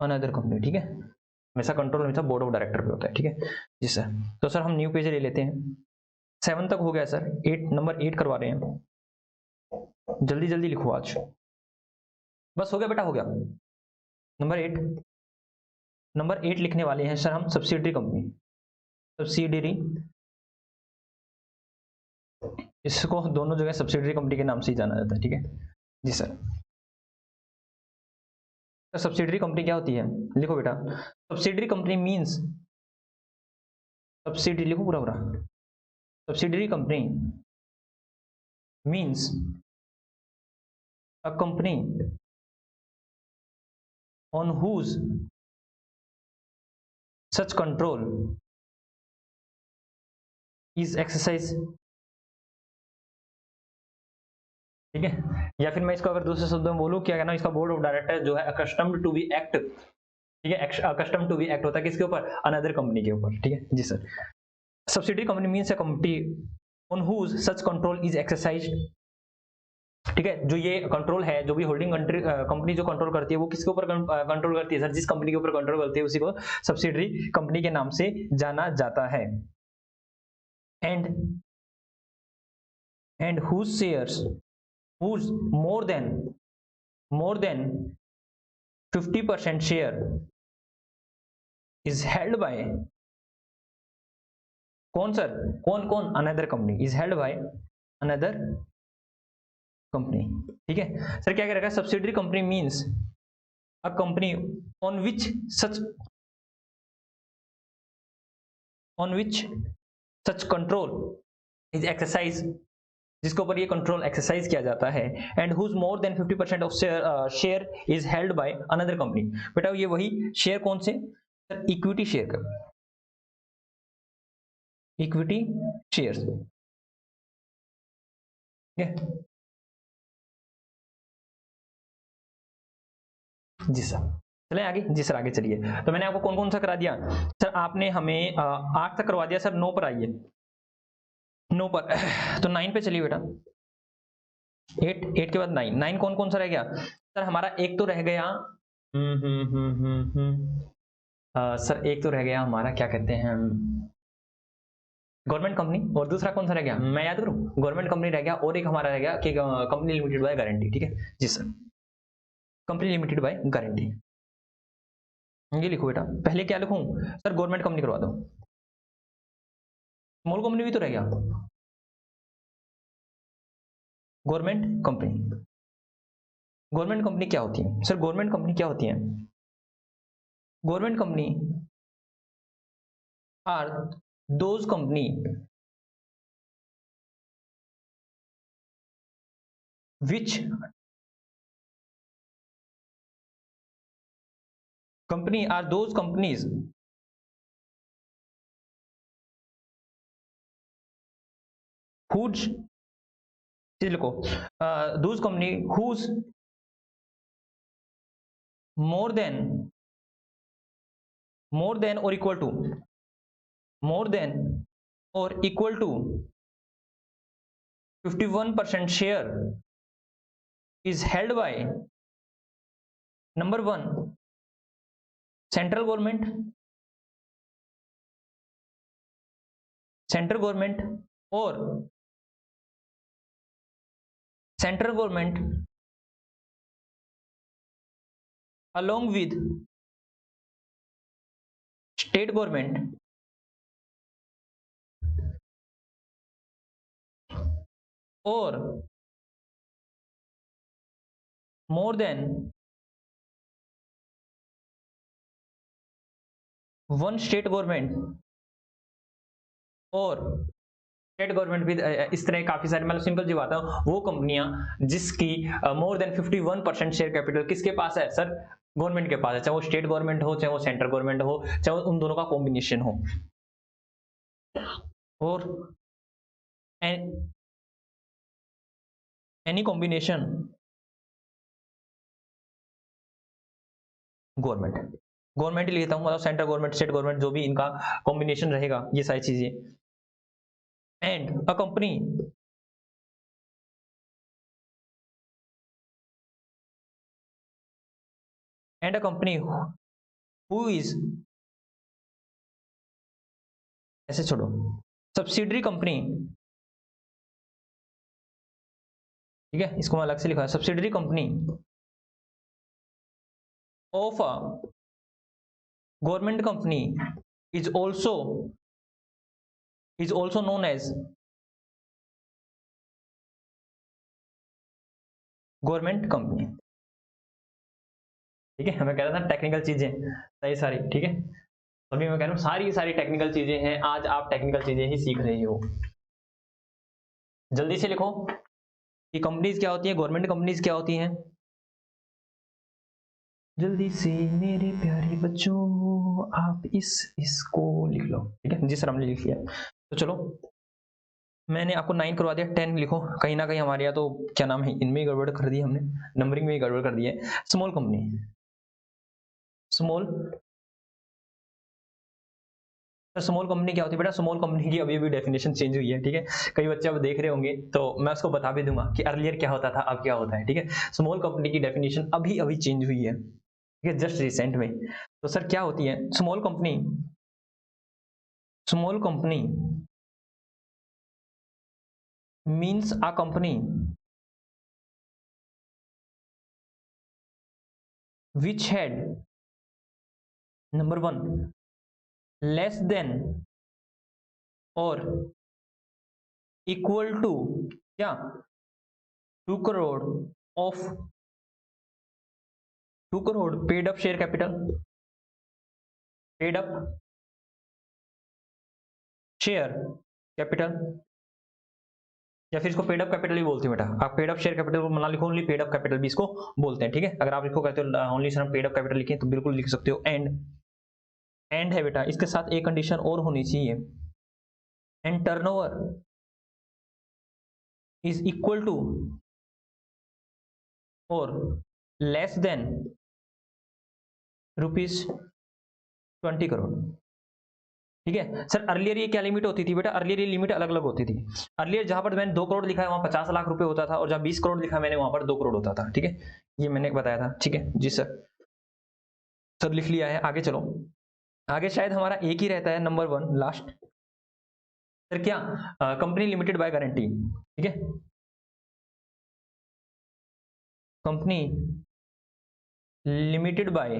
another company, ठीक है। हमेशा कंट्रोल हमेशा बोर्ड ऑफ डायरेक्टर पे होता है, ठीक है जी सर। तो सर हम न्यू पेज ले लेते हैं, 7 तक हो गया सर, 8 नंबर 8 करवा रहे हैं, जल्दी जल्दी लिखो आज, बस हो गया बेटा, हो गया। नंबर 8, नंबर 8 लिखने वाले हैं सर हम सब्सिडरी कंपनी, सब्सिडरी, इसको दोनों जगह सब्सिडरी कंपनी के नाम से ही जाना जाता है, ठीक है जी सर। तो सब्सिडरी कंपनी क्या होती है? लिखो बेटा, सब्सिडरी कंपनी मींस, सब्सिडरी लिखो पूरा पूरा, subsidiary company means a company on whose such control is exercised, ठीक है। या फिर मैं इसको अगर दूसरे शब्दों में बोलूँ, क्या कहना, इसका बोर्ड ऑफ डायरेक्टर जो है अकस्टम्ड टू बी एक्ट, ठीक है, अकस्टम्ड टू बी एक्ट होता है किसके ऊपर, अनदर कंपनी के ऊपर, ठीक है जी sir. Subsidiary company means a company on whose such control is exercised, ठीक है, जो ये कंट्रोल है, जो भी होल्डिंग कंपनी जो कंट्रोल करती है, वो किसके ऊपर कंट्रोल करती है सर, जिस कंपनी के ऊपर कंट्रोल करती है उसी को सब्सिडरी कंपनी के नाम से जाना जाता है। And whose shares, whose more than 50% share is held by, कौन सर, कौन कौन, another company, is held by another company, ठीक है सर। क्या कह रखा है, subsidiary company means a company on which such control is exercise, जिसके ऊपर ये कंट्रोल एक्सरसाइज किया जाता है। And whose more than 50% of share is held by another company. बेटा ये वही शेयर कौन से सर, इक्विटी शेयर का, इक्विटी शेयर्स, जी सर। चले आगे, जी सर आगे चलिए। तो मैंने आपको कौन कौन सा करा दिया सर, आपने हमें 8 तक करवा दिया सर, 9 पर आइए, 9 पर तो 9 पे चलिए बेटा। 8 के बाद 9 कौन कौन सा रह गया सर, हमारा एक तो रह गया, सर एक तो रह गया हमारा, क्या कहते हैं, गवर्नमेंट कंपनी, और दूसरा कौन सा रह गया, मैं याद करूं, गवर्नमेंट कंपनी रह गया, और एक हमारा रह गया कि कंपनी लिमिटेड बाय गारंटी, ठीक है जी sir, company limited by guarantee. ये लिखो बेटा, पहले क्या लिखूं सर, गवर्नमेंट कंपनी करवा दो, स्मॉल कंपनी भी तो रह गया, गवर्नमेंट कंपनी। गवर्नमेंट कंपनी क्या होती है सर, गवर्नमेंट कंपनी क्या होती है, government company are those company which company are those companies whose, लिखो, those company whose more than or equal to, more than or equal to 51% share is held by number 1 central government, or central government along with state government or more than one state government और state government भी, इस तरह काफी सारे, मतलब simple जी बात है, वो कंपनियां जिसकी मोर देन 51% शेयर कैपिटल किसके पास है सर, गवर्नमेंट के पास है, चाहे वो स्टेट गवर्नमेंट हो, चाहे वो सेंट्रल गवर्नमेंट हो, चाहे वो उन दोनों का कॉम्बिनेशन हो, और एनी कॉम्बिनेशन गवर्नमेंट ही लेता हूं, मतलब सेंट्रल गवर्नमेंट, स्टेट गवर्नमेंट, जो भी इनका कॉम्बिनेशन रहेगा, ये सारी चीजें। And a company who is, ऐसे छोड़ो, सब्सिडरी कंपनी, ठीक है, इसको मैं अलग से लिखा है, subsidiary company of a government company is also known as government company, ठीक है। मैं कह रहा था टेक्निकल चीजें सही सारी, ठीक है, अभी मैं कह रहा हूँ सारी सारी टेक्निकल चीजें हैं, आज आप टेक्निकल चीजें ही सीख रहे हो। जल्दी से लिखो कि कंपनीज क्या होती है, गवर्नमेंट कंपनीज क्या होती हैं, जल्दी से मेरे प्यारे बच्चों, आप इसको लिख लो, ठीक है जी सर, हमने लिख लिया। तो चलो मैंने आपको 9 करवा दिया, 10 लिखो। कहीं ना कहीं हमारे यहाँ तो क्या नाम है, इनमें ही गड़बड़ कर दी हमने, नंबरिंग में ही गड़बड़ कर दी है। Small company, small, small company क्या होती है बेटा? स्मॉल कंपनी की अभी अभी डेफिनेशन चेंज हुई है, ठीक है। कई बच्चे अब देख रहे होंगे तो मैं उसको बता भी दूंगा कि अर्लियर क्या होता था, अब क्या होता है, ठीक है। स्मॉल कंपनी की डेफिनेशन अभी अभी चेंज हुई है, ठीक है, जस्ट रिसेंट में। तो सर क्या होती है small company? Small company means a company which had, number one, less than or equal to, क्या, 2 crore of 2 crore paid up share capital, paid up share capital, या फिर इसको पेड अप कैपिटल भी बोलते हैं बेटा। आप पेड अप शेयर कैपिटल को मना लिखो, ओनली पेड अप कैपिटल भी इसको बोलते हैं, ठीक है। अगर आप इसको कहते हो only sir paid up capital लिखें तो बिल्कुल लिख सकते हो। एंड है बेटा, इसके साथ एक कंडीशन और होनी चाहिए, and turnover is equal to और लेस देन ₹20 करोड़, ठीक है। सर अर्लियर ये क्या लिमिट होती थी बेटा? अर्लियर ये लिमिट अलग अलग होती थी। अर्लियर जहां पर मैंने 2 करोड़ लिखा है वहां 50 लाख रुपए होता था, और जहां 20 करोड़ लिखा है मैंने वहां पर 2 करोड़ होता था, ठीक है। ये मैंने बताया था, ठीक है जी सर। सर लिख लिया है, आगे चलो। आगे शायद हमारा एक ही रहता है, नंबर 1 लास्ट। सर क्या? कंपनी लिमिटेड बाय गारंटी, ठीक है। Company limited by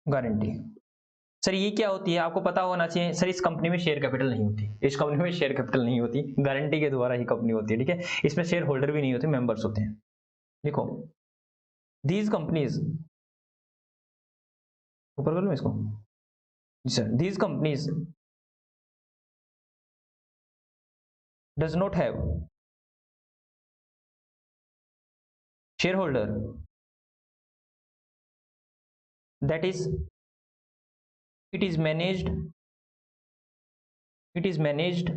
guarantee, sir ये क्या होती है आपको पता होना चाहिए। सर इस कंपनी में शेयर कैपिटल नहीं होती, इस कंपनी में शेयर कैपिटल नहीं होती, गारंटी के द्वारा ही कंपनी होती है, ठीक है। इसमें शेयर होल्डर भी नहीं होते, मेंबर्स होते हैं। देखो दीज कंपनीज, ऊपर कर लो इसको जी sir. These companies does not have share holder, that is it is managed, it is managed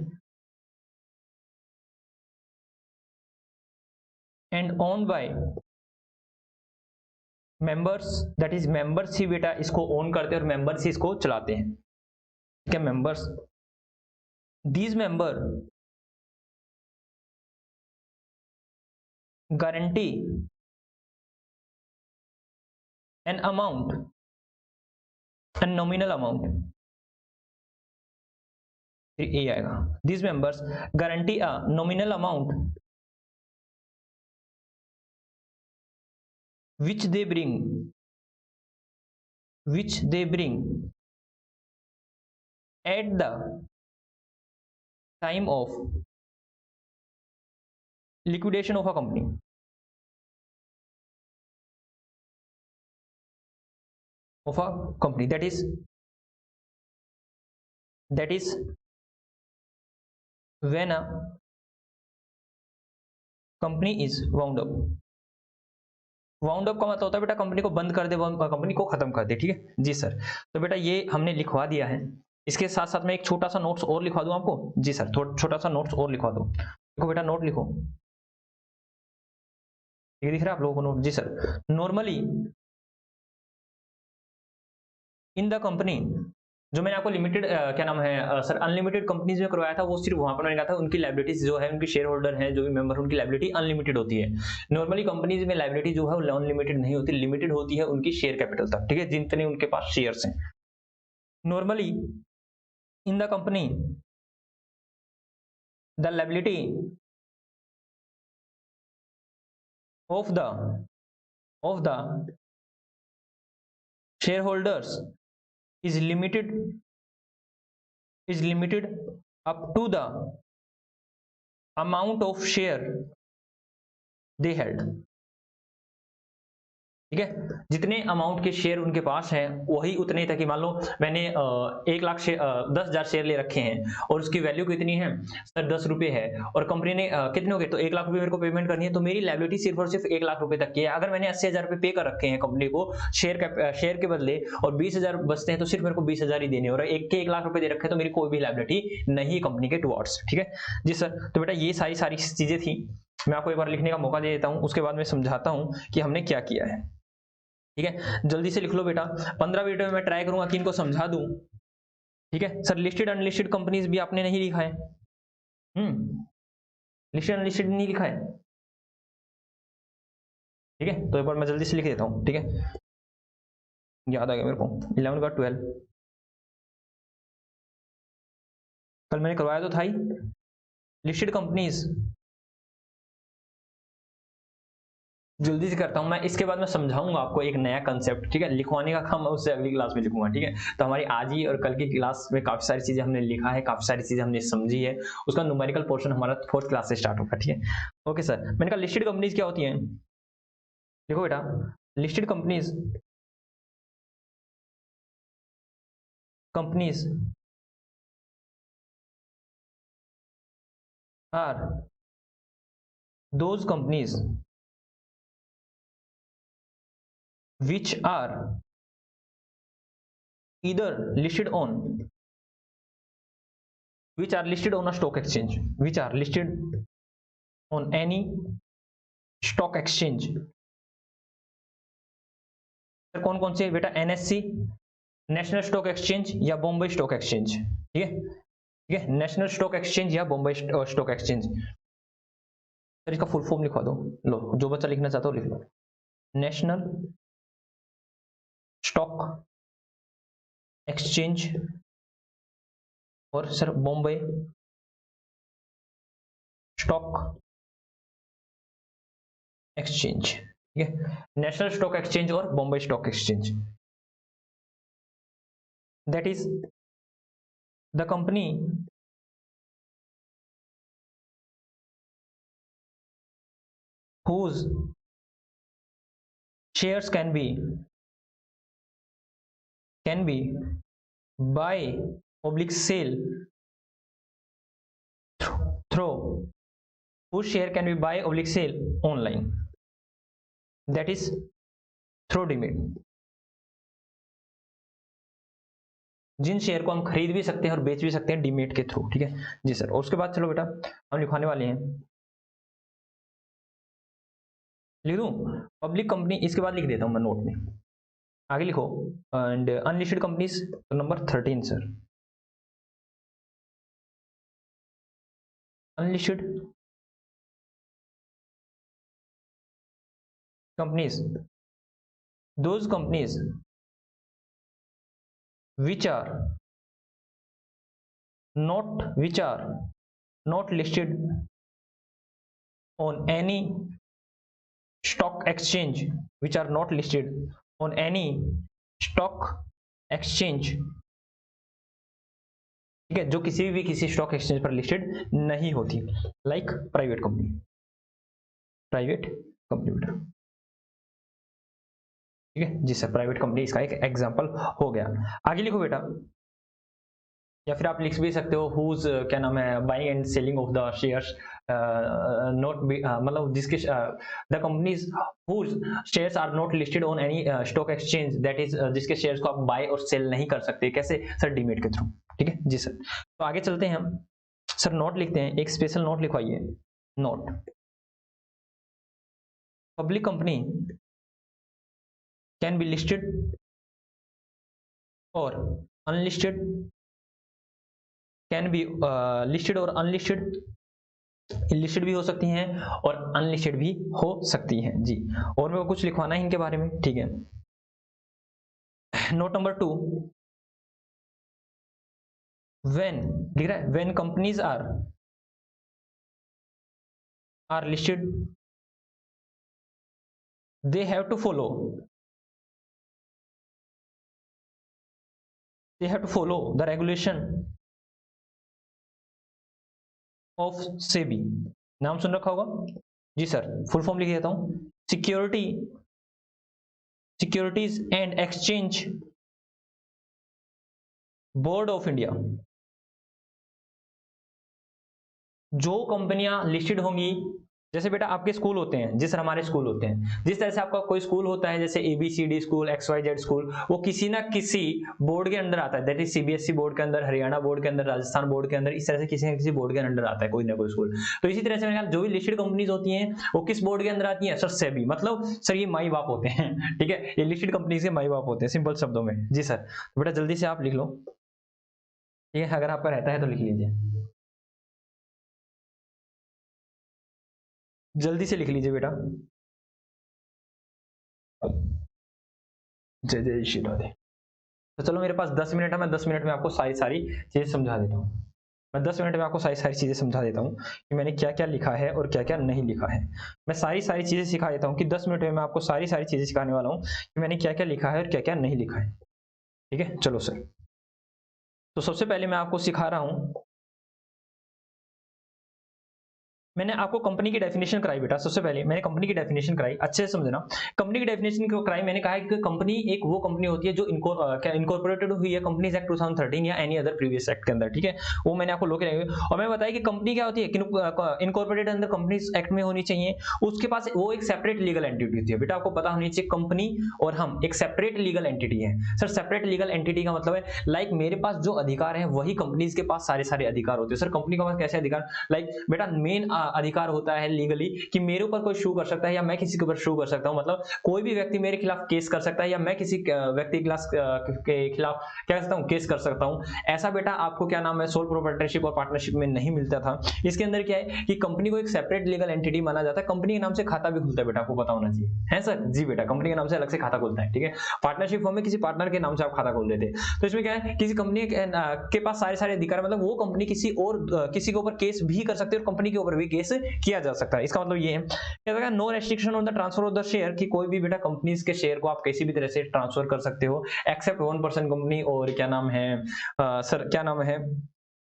and owned by members, that is members ही बेटा इसको ओन करते हैं और members ही इसको चलाते हैं, ठीक है। members, these member guarantee an amount, a nominal amount, फिर ये आएगा, these members guarantee a nominal amount which they bring at the time of liquidation of a company, of a company, that is when a company is wound up। Wound up का मतलब होता है बेटा company को बंद कर दे, company को खत्म कर दे, ठीक है जी सर। तो बेटा ये हमने लिखवा दिया है। इसके साथ साथ मैं एक छोटा सा नोट्स और लिखवा दूं आपको जी सर, छोटा सा नोट्स और लिखवा दो। देखो बेटा नोट लिखो, ये दिख रहा है आप लोगों को नोट जी sir. Normally in the company, जो मैंने आपको लिमिटेड क्या नाम है सर अनलिमिटेड कंपनीज में करवाया था, वो सिर्फ वहां पर मैंने कहा था उनकी लायबिलिटीज जो है, उनके शेयर होल्डर हैं जो भी मेंबर, उनकी लायबिलिटी अनलिमिटेड होती है। नॉर्मली कंपनीज में लायबिलिटी जो है वो अनलिमिटेड नहीं होती, लिमिटेड होती है उनकी शेयर कैपिटल तक, ठीक है, जितने उनके पास शेयर्स हैं। Normally in the company the liability of the share holders is limited up to the amount of share they held, ठीक है, जितने अमाउंट के शेयर उनके पास हैं वही उतने तक ही, मान लो मैंने 1 लाख शेयर 10,000 शेयर ले रखे हैं और उसकी वैल्यू कितनी है सर, 10 रुपए है, और कंपनी ने कितने हो गए, तो 1 लाख रुपए मेरे को पेमेंट करनी है, तो मेरी लायबिलिटी सिर्फ और सिर्फ 1 लाख रुपए तक की है। अगर मैंने 80,000 रुपए पे कर रखे हैं कंपनी को शेयर के बदले और 20,000 बचते हैं, तो सिर्फ मेरे को 20,000 ही देने, और एक के 1 लाख रुपए दे रखे हैं, तो मेरी कोई भी लायबिलिटी नहीं कंपनी के टुवर्ड्स। ठीक है जी सर, तो बेटा ये सारी सारी चीजें थी, मैं आपको एक बार लिखने का मौका दे देता हूँ, उसके बाद मैं समझाता हूँ कि हमने क्या किया है। ठीक है, जल्दी से लिख लो बेटा, 15 मिनट में मैं ट्राई करूंगा कि इनको समझा दूं। ठीक है सर, लिस्टेड अनलिस्टेड कंपनीज भी आपने नहीं लिखा है, लिस्टेड अनलिस्टेड नहीं लिखा है। ठीक है, तो एक बार मैं जल्दी से लिख देता हूं। ठीक है, याद आ गया मेरे को, 11 का 12 कल मैंने करवाया तो था ही, लिस्टेड कंपनीज। जल्दी से करता हूं मैं, इसके बाद मैं समझाऊंगा आपको एक नया कंसेप्ट। ठीक है, लिखवाने का काम मैं उससे अगली क्लास में लिखूंगा। ठीक है, तो हमारी आज ही और कल की क्लास में काफी सारी चीजें हमने लिखा है, काफी सारी चीजें हमने समझी है, उसका न्यूमेरिकल पोर्शन हमारा 4th क्लास से स्टार्ट होगा। ठीक है, ओके सर, मैंने कहा लिस्टेड कंपनीज क्या होती हैं, देखो बेटा, listed companies companies are those companies which are either listed on which are listed on a stock exchange, which are listed on any stock exchange। कौन कौन से बेटा, एनएससी नेशनल स्टॉक एक्सचेंज या बॉम्बे स्टॉक एक्सचेंज। ठीक है, ठीक है, national stock exchange या बॉम्बे स्टॉक एक्सचेंज। सर इसका फुल फॉर्म लिखवा दो, लो जो बच्चा लिखना चाहता हो लिख लो, नेशनल स्टॉक एक्सचेंज और सर बॉम्बे स्टॉक एक्सचेंज। ठीक है, नेशनल स्टॉक एक्सचेंज और Bombay stock exchange, that is the company whose shares can be buy oblique sell through whose share can be buy oblique sell online, that is through demat। जिन share को हम खरीद भी सकते हैं और बेच भी सकते हैं डीमेट के थ्रू। ठीक है जी सर, और उसके बाद चलो बेटा हम लिखवाने वाले हैं, लिख दूं पब्लिक कंपनी, इसके बाद लिख देता हूं मैं नोट में, आगे लिखो, and unlisted companies number 13 sir, unlisted companies those companies which are not listed on any stock exchange, which are not listed on any stock exchange। ठीक है, जो किसी स्टॉक एक्सचेंज पर लिस्टेड नहीं होती, लाइक प्राइवेट कंपनी बेटा। ठीक है जी सर, प्राइवेट कंपनी इसका एक एग्जांपल हो गया। आगे लिखो बेटा, या फिर आप लिख भी सकते हो हुज क्या नाम है, buying and selling of the shares not मतलब जिसके the companies whose shares are not listed on any stock exchange, that is जिसके शेयर्स को आप बाय और सेल नहीं कर सकते, कैसे सर, डीमेट के थ्रू। ठीक है जी सर, तो आगे चलते हैं हम, सर नोट लिखते हैं, एक स्पेशल नोट लिखवाइए, note public company can be listed और अनलिस्टेड, कैन बी लिस्टेड और अनलिस्टेड, लिस्टेड भी हो सकती हैं और अनलिस्टेड भी हो सकती हैं जी। और मेरे को कुछ लिखवाना है इनके बारे में। ठीक है, नोट नंबर 2, व्हेन लिख रहा है, when companies are listed they have to follow the regulation of SEBI. नाम सुन रखा होगा जी सर, फुल फॉर्म लिख देता हूं, security securities and exchange board of India, जो कंपनियां लिस्टेड होंगी, जैसे बेटा आपके स्कूल होते हैं, जिस हमारे स्कूल होते हैं, जिस तरह से आपका कोई स्कूल होता है जैसे ABCD स्कूल, XYZ स्कूल, वो किसी ना किसी बोर्ड के अंदर आता है, दैट इज CBSE बोर्ड के अंदर, हरियाणा बोर्ड के अंदर, राजस्थान बोर्ड के अंदर, इस तरह से किसी ना किसी बोर्ड के अंदर आता है कोई ना कोई स्कूल। तो इसी तरह से मैंने कहा जो भी लिस्टेड कंपनीज होती हैं वो किस बोर्ड के अंदर आती है? सर सेबी, मतलब सर ये माई बाप होते हैं, ठीक है, ये लिस्टेड कंपनी के माई बाप होते हैं सिंपल शब्दों में। जी सर, बेटा जल्दी से आप लिख लो, ठीक है, अगर आपका रहता है तो लिख लीजिए, जल्दी से लिख लीजिए बेटा। जय जय श्री राधे। तो चलो मेरे पास 10 मिनट है, मैं 10 मिनट में आपको सारी सारी चीजें समझा देता हूँ। मैं 10 मिनट में आपको सारी सारी चीजें समझा देता हूँ कि मैंने क्या क्या लिखा है और क्या क्या नहीं लिखा है। मैं सारी सारी चीजें सिखा देता हूँ कि 10 मिनट में मैं आपको सारी सारी चीजें सिखाने वाला हूँ कि मैंने क्या क्या लिखा है और क्या क्या नहीं लिखा है। ठीक है, चलो सर। तो सबसे पहले मैं आपको सिखा रहा हूँ, मैंने आपको कंपनी की डेफिनेशन कराई बेटा। सबसे पहले मैंने कंपनी की डेफिनेशन कराई, अच्छे से समझना। कंपनी की डेफिनेशन क्यों कराई? मैंने कहा कि कंपनी एक वो कंपनी होती है जो इनकॉर्पोरेटेड हुई है कंपनीज एक्ट 2013 या एनी अदर प्रीवियस एक्ट के अंदर, ठीक है, वो मैंने आपको लोग और मैं बताया कि कंपनी क्या होती है, इनकॉर्पोरेटेड अंदर कंपनीज एक्ट में होनी चाहिए, उसके पास वो एक सेपरेट लीगल एंटिटी होती है। बेटा आपको पता होनी चाहिए कंपनी और हम एक सेपरेट लीगल एंटिटी है। सर सेपरेट लीगल एंटिटी का मतलब है लाइक मेरे पास जो अधिकार है वही कंपनीज के पास सारे सारे अधिकार होते हैं। सर कंपनी के पास कैसे अधिकार? लाइक बेटा मेन अधिकार होता है लीगली कि मेरे ऊपर कोई शू कर सकता है या मैं किसी के ऊपर शू कर सकता हूं, मतलब कोई भी व्यक्ति मेरे खिलाफ केस कर सकता है या मैं किसी व्यक्ति के खिलाफ क्या कर सकता हूं, केस कर सकता हूं। ऐसा बेटा आपको क्या नाम है सोल प्रोप्राइटरशिप और पार्टनरशिप में नहीं मिलता था। इसके अंदर क्या है कि कंपनी को एक सेपरेट लीगल एंटिटी माना जाता है, कंपनी के नाम से खाता भी खुलता है, बेटा आपको पता होना चाहिए, है सर? जी बेटा, कंपनी के नाम से अलग से खाता खुलता है, ठीक है। पार्टनरशिप फॉर्म में किसी पार्टनर के नाम से आप खाता खोल देते। तो इसमें क्या है, किसी कंपनी के पास सारे सारे अधिकार, मतलब वो कंपनी किसी के ऊपर केस भी कर सकती है और कंपनी के ऊपर भी केस किया जा सकता है। इसका मतलब ये है क्या, no restriction on the transfer of the share, कि कोई भी बेटा कंपनीज के शेयर को आप किसी भी तरह से ट्रांसफर कर सकते हो एक्सेप्ट 1% कंपनी और क्या नाम है सर, क्या नाम है,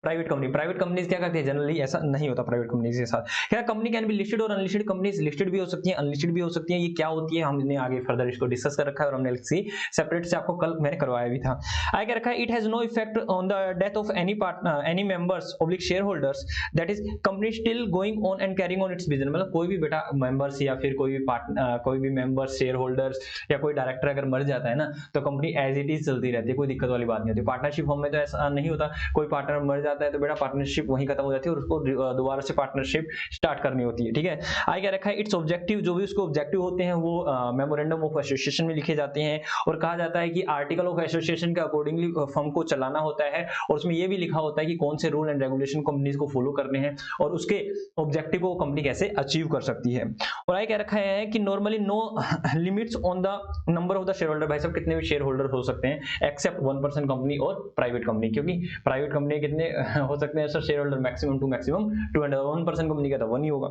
प्राइवेट कंपनी। प्राइवेट कंपनीज क्या करती है, जनरली ऐसा नहीं होता प्राइवेट कंपनीज के साथ। क्या कंपनी कैन बी लिस्टेड और अनलिस्टेड, कंपनीज लिस्टेड भी हो सकती है अनलिस्टेड भी हो सकती है। ये क्या होती है हमने आगे फर्दर इसको डिस्कस कर रखा है और हमने सेपरेट से आपको कल मैंने करवाया भी था। आगे क्या रखा है, it has no effect on the death of any partner any members oblique share holders, that is company still going on and carrying on its business. मतलब कोई भी बेटा मेंबर्स या फिर कोई भी पार्टनर, कोई भी मेंबर्स शेयर होल्डर्स या कोई डायरेक्टर अगर मर जाता है ना तो कंपनी एज इट इज चलती रहती है, कोई दिक्कत वाली बात नहीं होती। पार्टनरशिप फॉर्म में तो ऐसा नहीं होता, कोई पार्टनर मर जाता है तो बेटा पार्टनरशिप वहीं खत्म हो जाती है और उसको दोबारा से पार्टनरशिप स्टार्ट करनी होती है, ठीक है। आगे क्या रखा है, इट्स ऑब्जेक्टिव, जो भी उसको ऑब्जेक्टिव होते हैं वो मेमोरेंडम ऑफ एसोसिएशन में लिखे जाते हैं और कहा जाता है कि आर्टिकल ऑफ एसोसिएशन के अकॉर्डिंगली फर्म को चलाना होता है और उसमें ये भी लिखा होता है कि कौन से रूल एंड रेगुलेशन कंपनीज को फॉलो करने हैं और उसके ऑब्जेक्टिव को कंपनी कैसे अचीव कर सकती है। और आगे क्या रखा है कि normally no limits on the number of the share holder, भाई साहब कितने भी शेयर होल्डर हो सकते हैं एक्सेप्ट 1% कंपनी और प्राइवेट कंपनी, क्योंकि प्राइवेट कंपनी कितने हो सकते हैं share holder, maximum 2 and 1% company का तो 1 ही होगा।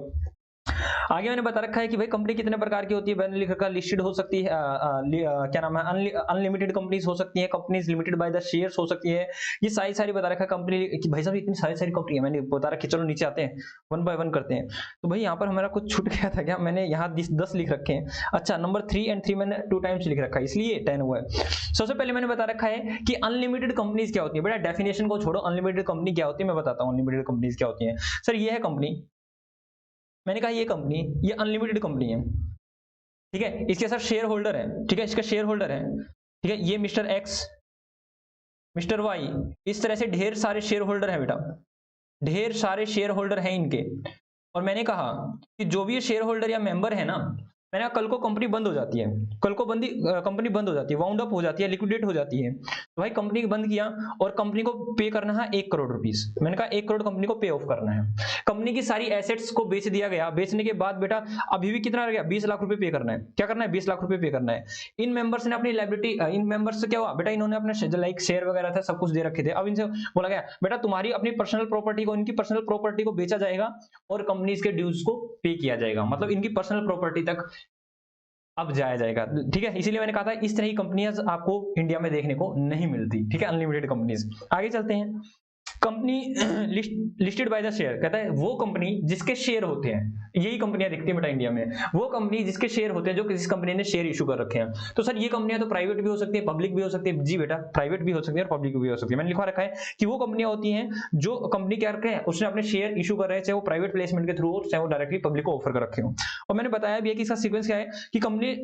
आगे मैंने बता रखा है कि भाई कंपनी कितने प्रकार की होती है, मैंने लिख रखा लिस्टेड हो सकती है, क्या नाम है, अनलिमिटेड कंपनीज हो सकती है, companies limited by the shares हो सकती है। ये सारी बता रखा है कंपनी कि भाई साहब इतनी सारी कंपनी है, मैंने बता रखी। चलो नीचे आते हैं, वन बाय वन करते हैं। तो भाई यहाँ पर हमारा कुछ छूट गया था क्या, मैंने यहाँ 10 लिख रखे हैं। अच्छा, नंबर 3 and 3 मैंने 2 टाइम्स लिख रखा है इसलिए 10 हुआ है। सबसे पहले मैंने बता रखा है कि अनलिमिटेड कंपनीज क्या होती है। बेटा डेफिनेशन को छोड़ो, अनलिमिटेड कंपनी क्या होती है मैं बताता हूँ। अनलिमिटेड कंपनीज क्या होती है सर, ये है कंपनी, मैंने कहा ये कंपनी, ये अनलिमिटेड कंपनी है, ठीक है। इसके सर शेयर होल्डर है, ठीक है, इसका शेयर होल्डर है, ठीक है। ये मिस्टर एक्स, मिस्टर वाई, इस तरह से ढेर सारे शेयर होल्डर है बेटा, ढेर सारे शेयर होल्डर हैं इनके। और मैंने कहा कि जो भी ये शेयर होल्डर या मेंबर है ना, मैंने कहा कल को कंपनी बंद हो जाती है, कल को कंपनी बंद हो जाती है, वाउंड अप हो जाती है, लिक्विडेट हो जाती है, तो भाई कंपनी बंद किया और कंपनी को पे करना है 1 करोड़ रुपीस। मैंने कहा 1 करोड़ कंपनी को पे ऑफ करना है। कंपनी की सारी एसेट्स को बेच दिया गया, बेचने के बाद बेटा अभी भी कितना रह गया, 20 लाख रुपए पे करना है। क्या करना है, 20 लाख रुपए पे करना है। इन मेंबर्स ने अपनी लायबिलिटी, इन मेंबर्स से क्या हुआ बेटा, इन्होंने अपने लाइक शेयर वगैरह था सब कुछ दे रखे थे। अब इनसे बोला गया बेटा तुम्हारी अपनी पर्सनल प्रॉपर्टी को, इनकी पर्सनल प्रॉपर्टी को बेचा जाएगा और कंपनीज के ड्यूज को पे किया जाएगा, मतलब इनकी पर्सनल प्रॉपर्टी तक अब जाया जाएगा, ठीक है। इसीलिए मैंने कहा था इस तरह की कंपनियां आपको इंडिया में देखने को नहीं मिलती, ठीक है, अनलिमिटेड कंपनीज। आगे चलते हैं, company listed by the share, कहता है वो कंपनी जिसके शेयर होते हैं, यही कंपनियां दिखती है बेटा इंडिया में, वो कंपनी जिसके शेयर होते हैं, जो किसी कंपनी ने शेयर इशू कर रखे हैं। तो सर ये कंपनियां तो प्राइवेट भी हो सकती है, पब्लिक भी हो सकती है। जी बेटा, प्राइवेट भी हो सकती है और पब्लिक भी हो सकती है। मैंने लिखवा रखा है कि वो कंपनियां होती हैं जो कंपनी क्या रखे हैं, उसने अपने शेयर इशू कर रहे हैं, चाहे वो प्राइवेट प्लेसमेंट के थ्रू हो, चाहे वो डायरेक्टली पब्लिक को ऑफर कर रखे हो। और मैंने बताया भी है कि इसका सीक्वेंस क्या है कि company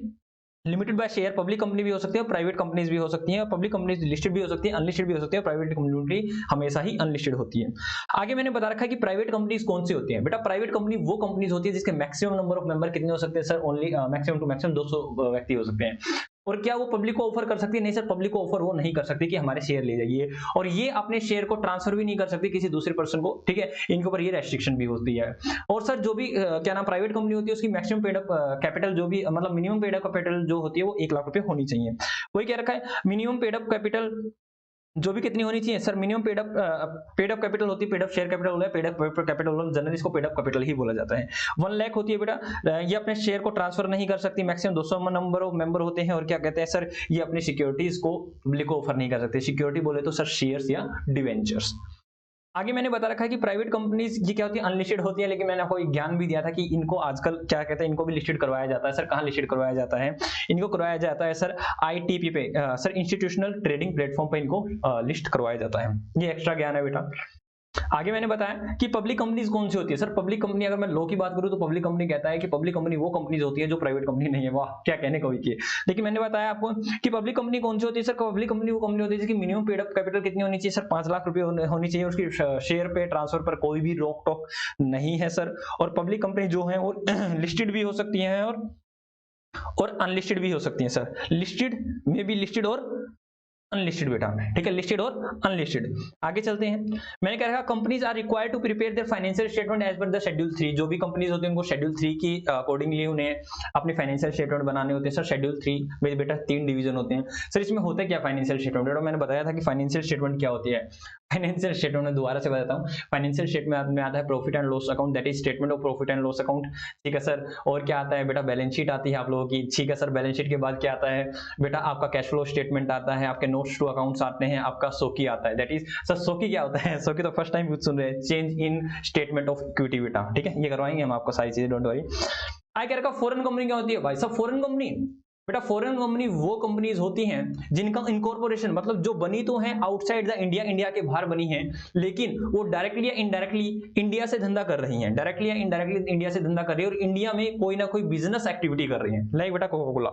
limited by share, public company भी हो सकती है और प्राइवेट कंपनीज भी हो सकती हैं। पब्लिक कंपनीज लिस्टेड भी हो सकती है, अनलिस्टेड भी हो सकती है, प्राइवेट कंपनी हमेशा ही अनलिस्टेड होती है। आगे मैंने बता रखा है कि प्राइवेट कंपनीज कौन सी होती है। बेटा प्राइवेट कंपनी वो कंपनीज होती है जिसके मैक्सिमम नंबर ऑफ मेंबर कितने हो सकते हैं sir, only maximum two maximum 200 व्यक्ति हो सकते हैं। और क्या वो पब्लिक को ऑफर कर सकती है? नहीं सर, पब्लिक को ऑफर वो नहीं कर सकती कि हमारे शेयर ले जाइए, और ये अपने शेयर को ट्रांसफर भी नहीं कर सकती किसी दूसरे पर्सन को, ठीक है, इनके ऊपर ये रेस्ट्रिक्शन भी होती है। और सर जो भी क्या नाम प्राइवेट कंपनी होती है उसकी मैक्सिमम पेड अप कैपिटल, जो भी मतलब मिनिमम पेड अप कैपिटल जो होती है वो 1 लाख रुपए होनी चाहिए। वही क्या रखा है, मिनिमम पेड अप कैपिटल जो भी कितनी होनी चाहिए sir, minimum paid up capital होती है, पेड अप शेयर कैपिटल होता है, पेड अप कैपिटल जनरली इसको पेड अप कैपिटल ही बोला जाता है। 1 लाख होती है बेटा, ये अपने शेयर को ट्रांसफर नहीं कर सकती, मैक्सिमम 200 नंबर ऑफ मेंबर होते हैं। और क्या कहते हैं सर, ये अपनी सिक्योरिटीज को पब्लिक को ऑफर नहीं कर सकते। सिक्योरिटी बोले तो सर शेयर्स या डिवेंचर्स। आगे मैंने बता रखा है कि प्राइवेट कंपनीज ये क्या होती है, अनलिस्टेड होती है। लेकिन मैंने आपको एक ज्ञान भी दिया था कि इनको आजकल क्या कहते हैं, इनको भी लिस्टेड करवाया जाता है। सर कहाँ लिस्टेड करवाया जाता है? इनको करवाया जाता है सर आईटीपी पे, सर इंस्टीट्यूशनल ट्रेडिंग प्लेटफॉर्म पे इनको लिस्ट करवाया जाता है। ये एक्स्ट्रा ज्ञान है बेटा। आगे मैंने बताया कि पब्लिक कंपनीज कौन सी होती है। सर पब्लिक कंपनी अगर मैं लॉ की बात करूं तो पब्लिक कंपनी कहता है कि पब्लिक कंपनी वो कंपनीज होती है जो प्राइवेट कंपनी नहीं है। वाह क्या कहने को की। लेकिन मैंने बताया आपको कि पब्लिक कंपनी कौन सी होती है। सर पब्लिक कंपनी वो कंपनी होती है जिसकी मिनिमम पेड अप कैपिटल कितनी होनी चाहिए सर, 5 लाख रुपए होनी चाहिए। उसकी शेयर पे ट्रांसफर पर कोई भी रोक टोक नहीं है सर। और पब्लिक कंपनी जो है वो लिस्टेड भी हो सकती है और अनलिस्टेड भी हो सकती है सर। लिस्टेड में भी, लिस्टेड और अनलिस्टेड बेटा, ठीक है, लिस्टेड और अनलिस्टेड। आगे चलते हैं। मैंने कहा companies are required to prepare their financial statement as per the schedule 3। जो भी कंपनीज होती है उनको शेड्यूल 3 की अकॉर्डिंगली उन्हें अपने फाइनेंशियल स्टेटमेंट बनाने होते हैं। सर शेड्यूल 3 में बेटा 3 डिवीजन होते हैं। सर इसमें होता है क्या फाइनेंशियल स्टेटमेंट? बेटा मैंने बताया था कि फाइनेंशियल स्टेटमेंट क्या होती है। फाइनेंशियल स्टेटमेंट में दोबारा से बताता हूँ। फाइनेंशियल स्टेटमेंट में आता है profit and loss account, that is statement of profit and loss account, ठीक है सर। और क्या आता है बेटा, बैलेंस शीट आती है आप लोगों की, ठीक है सर। बैलेंस शीट के बाद क्या आता है बेटा, आपका कैश फ्लो स्टेटमेंट आता है, आपके नोट्स टू अकाउंट्स आते हैं, आपका सोकी आता है। दैट इज सर सोकी क्या होता है? सोकी तो फर्स्ट टाइम कुछ सुन रहे हैं, change in statement of equity बेटा, ठीक है, ये करवाएंगे हम आपको सारी चीजें, डोंट वरी। आई कह रखा फॉरेन कंपनी क्या होती है भाई साहब? फॉरेन कंपनी बेटा, फॉरेन कंपनी वो कंपनीज होती हैं जिनका इनकॉर्पोरेशन मतलब जो बनी तो है आउटसाइड द इंडिया, इंडिया के बाहर बनी है, लेकिन वो डायरेक्टली या इनडायरेक्टली इंडिया से धंधा कर रही हैं। डायरेक्टली या इनडायरेक्टली इंडिया से धंधा कर रही है और इंडिया में कोई ना कोई बिजनेस एक्टिविटी कर रही है, लाइक बेटा कोका कोला,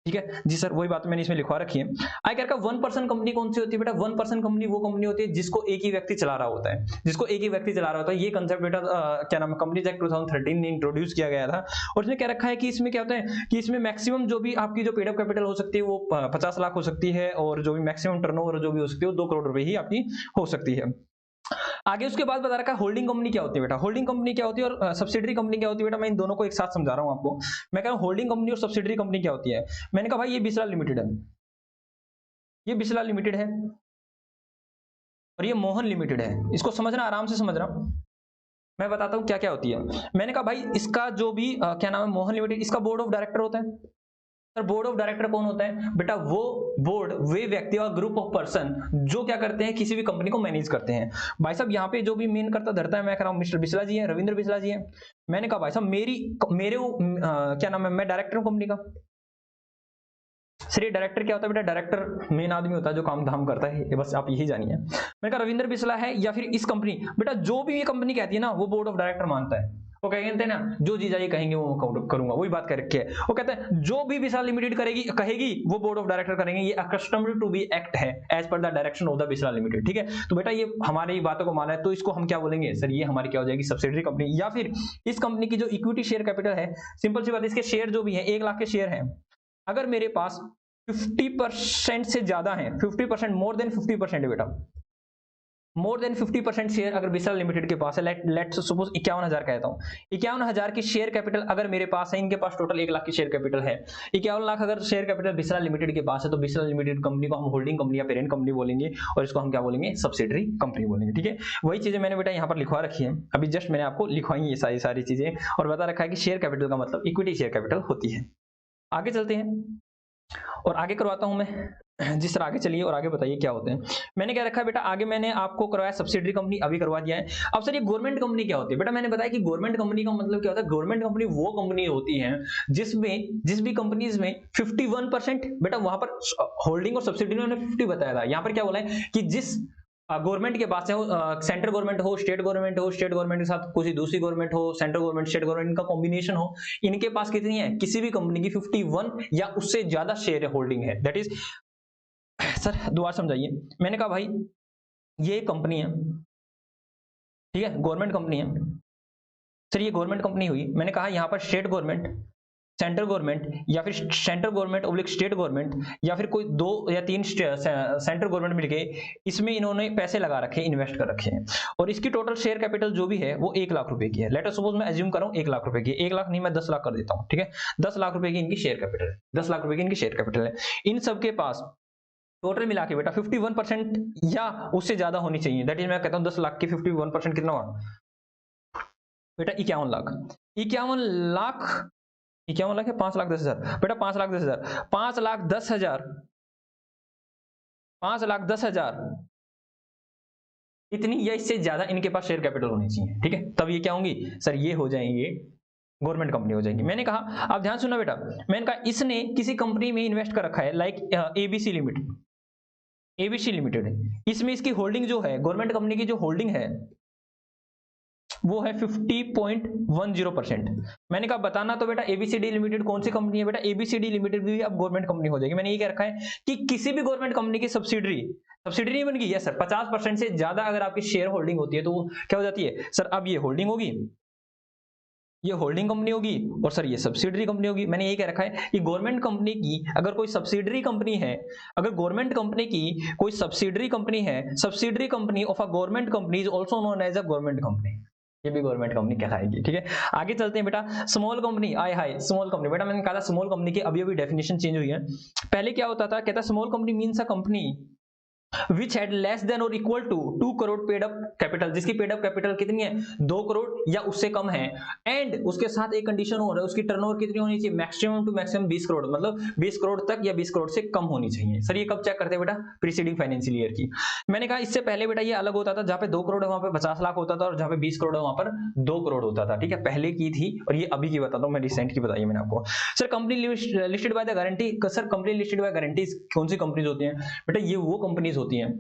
ठीक है जी सर। वही बात मैंने इसमें लिखवा रखी है। आई कह रखा 1% कंपनी कौन सी होती है बेटा? 1% कंपनी वो कंपनी होती है जिसको एक ही व्यक्ति चला रहा होता है, जिसको एक ही व्यक्ति चला रहा होता है। ये कंसेप्ट बेटा क्या नाम है, कंपनीज एक्ट 2013 में इंट्रोड्यूस किया गया था। और इसमें क्या रखा है कि इसमें क्या होता है कि इसमें मैक्सिमम जो भी आपकी जो पेड अप कैपिटल हो सकती है वो 50 लाख हो सकती है, और जो भी मैक्सिमम टर्नओवर जो भी हो सकती है वो 2 करोड़ रुपए ही आपकी हो सकती है। आगे उसके बाद बता रखा है होल्डिंग कंपनी क्या होती है बेटा। होल्डिंग कंपनी क्या होती है और सब्सिडरी कंपनी क्या होती है बेटा? मैं इन दोनों को एक साथ समझा रहा हूं आपको। मैं कह रहा हूं होल्डिंग कंपनी और सब्सिडरी कंपनी क्या होती है। मैंने कहा भाई ये बिस्ला लिमिटेड है, ये बिस्ला लिमिटेड है और ये मोहन लिमिटेड है। इसको समझना, आराम से समझना, मैं बताता हूं क्या क्या होती है। मैंने कहा भाई इसका जो भी क्या नाम है मोहन लिमिटेड, इसका बोर्ड ऑफ डायरेक्टर होता है। सर बोर्ड ऑफ डायरेक्टर कौन होता है बेटा? वो बोर्ड वे व्यक्ति और ग्रुप ऑफ पर्सन जो क्या करते हैं, किसी भी कंपनी को मैनेज करते हैं। भाई साहब यहाँ पे जो भी मेन करता धरता है, मैं कह रहा हूँ मिस्टर बिस्ला जी है, रविंद्र बिस्ला जी है। मैंने कहा भाई साहब मेरे क्या नाम है, मैं डायरेक्टर हूँ कंपनी का। सर ये डायरेक्टर क्या होता है बेटा? डायरेक्टर मेन आदमी होता है जो काम धाम करता है, ये बस आप यही जानिए। मैंने कहा रविंद्र बिस्ला है या फिर इस कंपनी, बेटा जो भी ये कंपनी कहती है ना वो बोर्ड ऑफ डायरेक्टर मानता है। वो कहते हैं ना जो जी जाइए कहेंगे वो करूंगा, वही बात कर रखी है। वो कहते हैं जो भी बिस्ला लिमिटेड करेगी कहेगी वो बोर्ड ऑफ डायरेक्टर करेंगे। ये अकस्टम्ड टू बी एक्ट है as per the direction of the बिस्ला लिमिटेड, ठीक है। तो बेटा ये हमारी बातों को माना है, तो इसको हम क्या बोलेंगे सर? ये हमारी क्या हो जाएगी? Subsidiary company. या फिर इस कंपनी की जो इक्विटी शेयर कैपिटल है, सिंपल सी बात, इसके शेयर जो भी है 1 लाख के शेयर है, अगर मेरे पास 50% से ज्यादा है, 50% मोर देन 50% है बेटा, मोर देन 50% शेयर अगर बिस्ला लिमिटेड के पास है, लेट्स सपोज 51,000 कहता हूं, 51,000 की शेयर कैपिटल अगर मेरे पास है, इनके पास टोटल 1 लाख की शेयर कैपिटल है, 51 लाख अगर शेयर कैपिटल बिस्ला लिमिटेड के पास है, तो बिस्ला लिमिटेड कंपनी को हम होल्डिंग कंपनी या पेरेंट कंपनी बोलेंगे और इसको हम क्या बोलेंगे? सब्सिडरी कंपनी बोलेंगे, ठीक है। वही चीजें मैंने बेटा यहाँ पर लिखवा रखी है, अभी जस्ट मैंने आपको लिखवाई ये सारी चीजें और बता रखा है कि शेयर कैपिटल का मतलब इक्विटी शेयर कैपिटल होती है। आगे चलते हैं।
और आगे करवाता हूं मैं। जी सर, आगे चलिए और आगे बताइए क्या होते हैं। मैंने क्या रखा है बेटा, आगे मैंने आपको करवाया सब्सिडरी कंपनी, अभी करवा दिया है। अब सर ये गवर्नमेंट कंपनी क्या होती है बेटा, मैंने बताया कि गवर्नमेंट कंपनी का मतलब क्या होता है। गवर्नमेंट कंपनी वो कंपनी होती है जिसमें जिस भी कंपनीज में 51% बेटा, वहां पर होल्डिंग और सब्सिडी उन्होंने 50 बताया था, यहां पर क्या बोला है कि जिस गवर्नमेंट के पास है, सेंट्रल गवर्नमेंट हो, स्टेट गवर्नमेंट हो, स्टेट गवर्नमेंट के साथ कोई दूसरी गवर्नमेंट हो, सेंट्रल गवर्नमेंट स्टेट गवर्नमेंट का कॉम्बिनेशन हो, इनके पास कितनी है, किसी भी कंपनी की 51 या उससे ज्यादा शेयर होल्डिंग है, दैट इज। सर दोबारा समझाइए। मैंने कहा भाई ये कंपनी है, ठीक है, गवर्नमेंट कंपनी है। सर ये गवर्नमेंट कंपनी हुई, मैंने कहा यहाँ पर स्टेट गवर्नमेंट, सेंट्रल गवर्नमेंट या फिर central government oblique state government या फिर कोई 2 या 3 सेंट्रल गवर्नमेंट मिलके इसमें इन्होंने पैसे लगा रखे, इन्वेस्ट कर रखे हैं, और इसकी टोटल शेयर कैपिटल जो भी है वो 1 लाख रुपए की है। लेट अस सपोज मैं अज्यूम कर रहा हूँ 1 लाख रुपए की, 1 लाख नहीं मैं 10 लाख कर देता हूँ, ठीक है। 10 लाख रुपए की इनकी शेयर कैपिटल है, 10 लाख रुपए की इनकी शेयर कैपिटल है। इन सबके पास टोटल मिला के बेटा 51% या उससे ज्यादा होनी चाहिए, दैट इज मैं कहता हूं 10 लाख की 51% कितना हुआ बेटा, 51 लाख। 51 लाख, 51 लाख या 5 लाख 10 हजार बेटा, 5 लाख 10 हजार, 5 लाख 10 हजार, 5 लाख 10 हजार इतनी या इससे ज्यादा इनके पास शेयर कैपिटल होनी चाहिए, ठीक है। तब ये क्या होंगी सर, ये हो जाएंगे गवर्नमेंट कंपनी हो जाएगी। मैंने कहा, अब ध्यान सुनना बेटा, मैंने कहा इसने किसी कंपनी में इन्वेस्ट कर रखा है, like ABC limited, ABC limited है, इसमें इसकी होल्डिंग जो है, गवर्नमेंट कंपनी की जो होल्डिंग है वो है 50.10%। मैंने कहा बताना तो बेटा एबीसीडी लिमिटेड कौन सी कंपनी है बेटा, एबीसीडी लिमिटेड भी अब गवर्नमेंट कंपनी हो जाएगी। मैंने ये क्या रखा है कि किसी भी गवर्नमेंट कंपनी की सब्सिडरी, सब्सिडरी नहीं बन गई, यस सर, 50% से ज्यादा अगर आपकी शेयर होल्डिंग होती है तो वो क्या हो जाती है सर, अब ये होल्डिंग होगी, ये होल्डिंग कंपनी होगी, और सर ये सब्सिडरी कंपनी होगी। मैंने ये कह रखा है कि गवर्नमेंट कंपनी की अगर कोई सब्सिडरी कंपनी है, अगर गवर्नमेंट कंपनी की कोई सब्सिडरी कंपनी है, subsidiary company of a government company is also known as a government company, ये भी गवर्नमेंट कंपनी कहलाएगी, ठीक है। आगे चलते हैं बेटा, स्मॉल कंपनी, आय हाय स्मॉल कंपनी, बेटा मैंने कहा था स्मॉल कंपनी की अभी अभी डेफिनेशन चेंज हुई है। पहले क्या होता था, कहता small company means a company which had less than or equal to 2 crore paid up capital, जिसकी पेड अप कैपिटल कितनी है 2 करोड़ या उससे कम है, एंड उसके साथ एक कंडीशन हो रहा है, उसकी टर्नओवर कितनी होनी चाहिए, मैक्सिमम टू मैक्सिमम 20 करोड़, मतलब 20 करोड़ तक या 20 करोड़ से कम होनी चाहिए। सर ये कब चेक करते हैं बेटा, प्रीसीडिंग फाइनेंशियल ईयर की। मैंने कहा इससे पहले बेटा ये अलग होता था, जहां पे 2 करोड़ है वहां पे 50 लाख होता था, और जहां पे 20 करोड़ है वहां पर 2 करोड़ होता था, ठीक है, पहले की थी। और ये अभी की बताता हूं मैं, रिसेंट की बताई मैंने आपको। Sir company listed by the guarantee, sir company listed by guarantees कौन सी कंपनीज होती हैं बेटा, ये वो कंपनीज होती हैं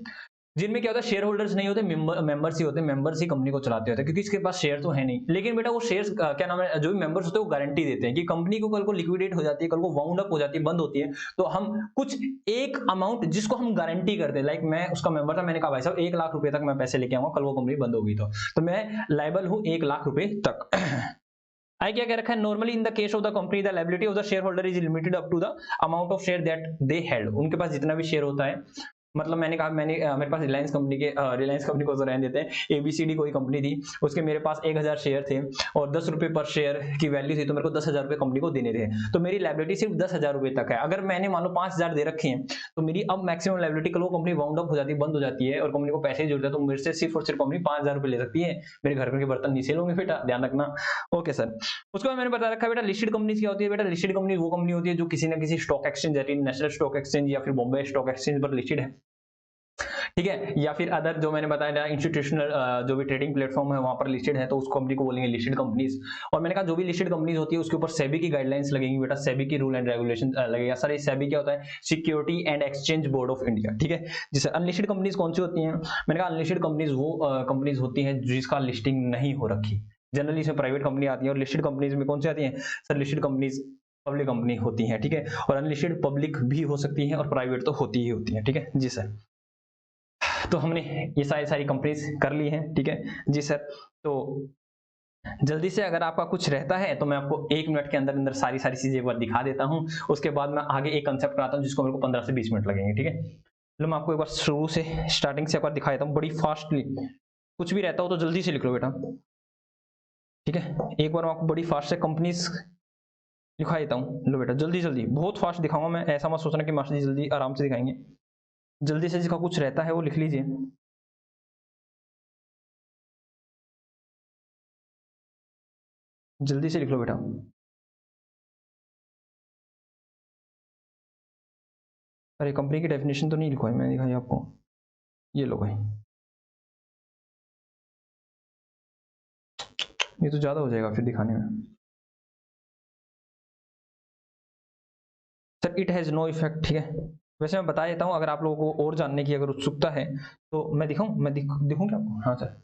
जिनमें क्या होता है, शेयर होल्डर्स नहीं होते, मेंबर्स ही होते हैं, मेंबर्स ही कंपनी को चलाते होते हैं, क्योंकि इसके पास शेयर तो है नहीं, लेकिन बेटा वो शेयर्स क्या नाम है, जो भी मेंबर्स होते हैं वो गारंटी देते हैं कि कंपनी को कल को लिक्विडेट हो जाती है, कल को वाउंड अप हो जाती है, बंद होती है, तो हम कुछ एक अमाउंट जिसको हम गारंटी करते हैं, लाइक मैं उसका मेंबर था, मैंने कहा भाई साहब 1 लाख रुपए तक मैं पैसे लेके आऊंगा, कल वो कंपनी बंद होगी तो मैं लायबल हूं 1 लाख रुपए तक। आई क्या कह रखा है, normally in the case of the company the liability of the share holder is limited up to the amount of share that they held, उनके पास जितना भी शेयर होता है, मतलब मैंने कहा मेरे पास रिलायंस कंपनी के, रिलायंस कंपनी को तो रहने देते हैं, एबीसीडी कोई कंपनी थी, उसके मेरे पास 1000 शेयर थे और 10 रुपए पर शेयर की वैल्यू थी, तो मेरे को 10,000 रुपए कंपनी को देने थे, तो मेरी लायबिलिटी सिर्फ 10,000 रुपए तक है। अगर मैंने मान लो 5,000 दे रखे हैं तो मेरी अब मैक्सिमम लायबिलिटी, कल वो कंपनी वाउंड अप हो जाती है, बंद हो जाती है और कंपनी को पैसे ही जुड़ते हैं, तो मेरे से सिर्फ और सिर्फ कंपनी 5,000 रुपए ले सकती है, मेरे घर के बर्तन नहीं सेल होंगे बेटा, ध्यान रखना। ओके सर, उसके बाद मैंने बता रखा है बेटा लिस्टेड कंपनीज क्या होती है बेटा, लिस्टेड कंपनी वो कंपनी होती है जो किसी ना किसी stock exchange, national stock exchange या फिर बॉम्बे स्टॉक एक्सचेंज पर लिस्टेड है, ठीक है, या फिर अदर जो मैंने बताया इंस्टीट्यूशनल जो भी ट्रेडिंग प्लेटफॉर्म है वहां पर लिस्टेड है, तो उस कंपनी को बोलेंगे लिस्टेड कंपनीज। और मैंने कहा जो भी लिस्टेड कंपनीज होती है उसके ऊपर सेबी की गाइडलाइंस लगेंगी बेटा, सेबी की रूल एंड रेगुलेशन लगेगा। सर ये सेबी क्या होता है, security and exchange board of India, ठीक है। जैसे अनलिस्टेड कंपनीज कौन सी होती हैं, मैंने कहा अनलिस्टेड कंपनीज वो कंपनीज होती हैं जिसका लिस्टिंग नहीं हो रखी, जनरली इसमें प्राइवेट कंपनी आती है, और लिस्टेड कंपनीज में कौन सी आती है sir, listed companies public company होती है, ठीक है, और अनलिस्टेड पब्लिक भी हो सकती है और प्राइवेट तो होती ही होती है, ठीक है जी सर। तो हमने ये सारी कंपनीज कर ली हैं, ठीक है जी सर। तो जल्दी से अगर आपका कुछ रहता है तो मैं आपको 1 मिनट के अंदर अंदर सारी चीजें एक बार दिखा देता हूं, उसके बाद मैं आगे एक कंसेप्ट कराता हूं जिसको मेरे को 15 से 20 मिनट लगेंगे, ठीक है। चलो मैं आपको एक बार शुरू से स्टार्टिंग से एक बार दिखा देता हूं, बड़ी फास्टली, कुछ भी रहता हो तो जल्दी से लिख लो बेटा, ठीक है। एक बार मैं आपको बड़ी फास्ट से कंपनीज दिखा देता हूँ, लो बेटा जल्दी जल्दी, बहुत फास्ट दिखाऊंगा मैं, ऐसा मत सोचना कि मास्टर जी जल्दी आराम से दिखाएंगे, जल्दी से जिसका कुछ रहता है वो लिख लीजिए, जल्दी से लिख लो बेटा। अरे कंपनी की डेफिनेशन तो नहीं लिखवाई, मैंने दिखाई आपको, ये लो भाई, ये तो ज़्यादा हो जाएगा फिर दिखाने में। Sir it has no effect, ठीक है। वैसे मैं बता देता हूँ, अगर आप लोगों को और जानने की अगर उत्सुकता है तो मैं दिखाऊँ, मैं दिखूँ क्या आपको? हाँ सर,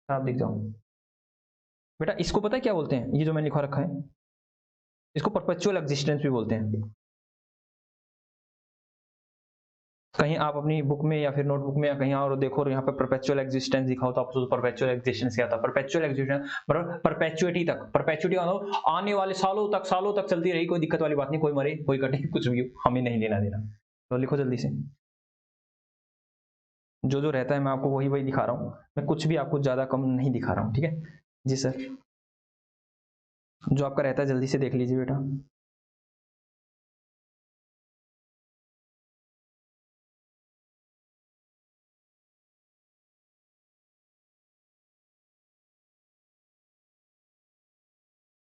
आप दिख जाओ बेटा। इसको पता है क्या बोलते हैं, ये जो मैंने लिखा रखा है, इसको परपेचुअल एग्जिस्टेंस भी बोलते हैं। कहीं आप अपनी बुक में या फिर नोटबुक में या कहीं और देखो और यहाँ पे परपेचुअल एग्जिस्टेंस दिखा हो तो आप परपेचुअल एग्जिस्टेंस क्या था। परपेचुअल एग्जिस्टेंस मतलब परपेचुइटी तक, परपेचुइटी मतलब आने वाले सालों तक चलती रही, कोई दिक्कत वाली बात नहीं, कोई मरे कोई कटे कुछ भी, हमें नहीं लेना देना। तो लिखो जल्दी से, जो जो रहता है मैं आपको वही वही दिखा रहा हूँ, मैं कुछ भी आपको ज्यादा कम नहीं दिखा रहा हूँ, ठीक है जी सर। जो आपका रहता है जल्दी से देख लीजिए बेटा।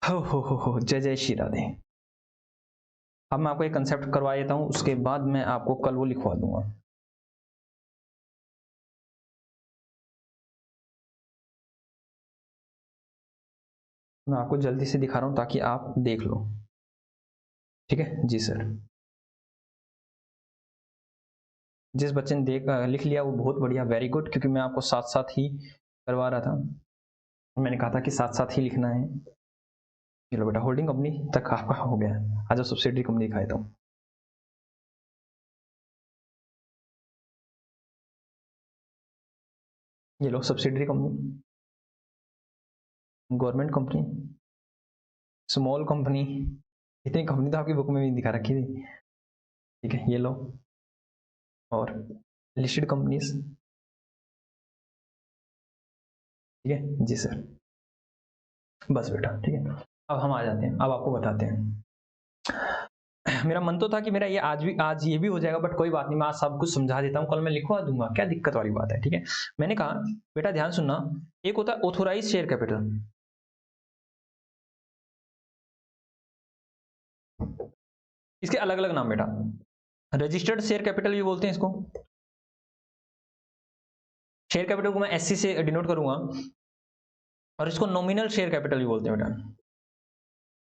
हो जय जय श्री राधे। अब मैं आपको एक कंसेप्ट करवा देता हूँ, उसके बाद मैं आपको कल वो लिखवा दूंगा। मैं आपको जल्दी से दिखा रहा हूँ ताकि आप देख लो, ठीक है जी सर। जिस बच्चे ने लिख लिया वो बहुत बढ़िया, वेरी गुड, क्योंकि मैं आपको साथ साथ ही करवा रहा था, मैंने कहा था कि साथ साथ ही लिखना है। चलो बेटा, होल्डिंग कंपनी तक आपका हो गया, आज सब्सिडरी कंपनी दिखाई था। ये लो subsidiary company, government company, small company, इतनी कंपनी तो आपकी बुक में भी दिखा रखी थी, ठीक है ये लो, और लिस्टेड कंपनीज, ठीक है जी सर। बस बेटा ठीक है, अब हम आ जाते हैं, अब आपको बताते हैं। मेरा मन तो था कि मेरा ये आज ये भी हो जाएगा, बट कोई बात नहीं, मैं आज सब कुछ समझा देता हूँ, कल मैं लिखवा दूंगा, क्या दिक्कत वाली बात है, ठीक है। मैंने कहा बेटा ध्यान सुनना, एक होता है ऑथोराइज शेयर कैपिटल, इसके अलग अलग नाम बेटा, रजिस्टर्ड शेयर कैपिटल भी बोलते हैं इसको, शेयर कैपिटल को मैं एससी से डिनोट करूंगा, और इसको नॉमिनल शेयर कैपिटल भी बोलते हैं बेटा।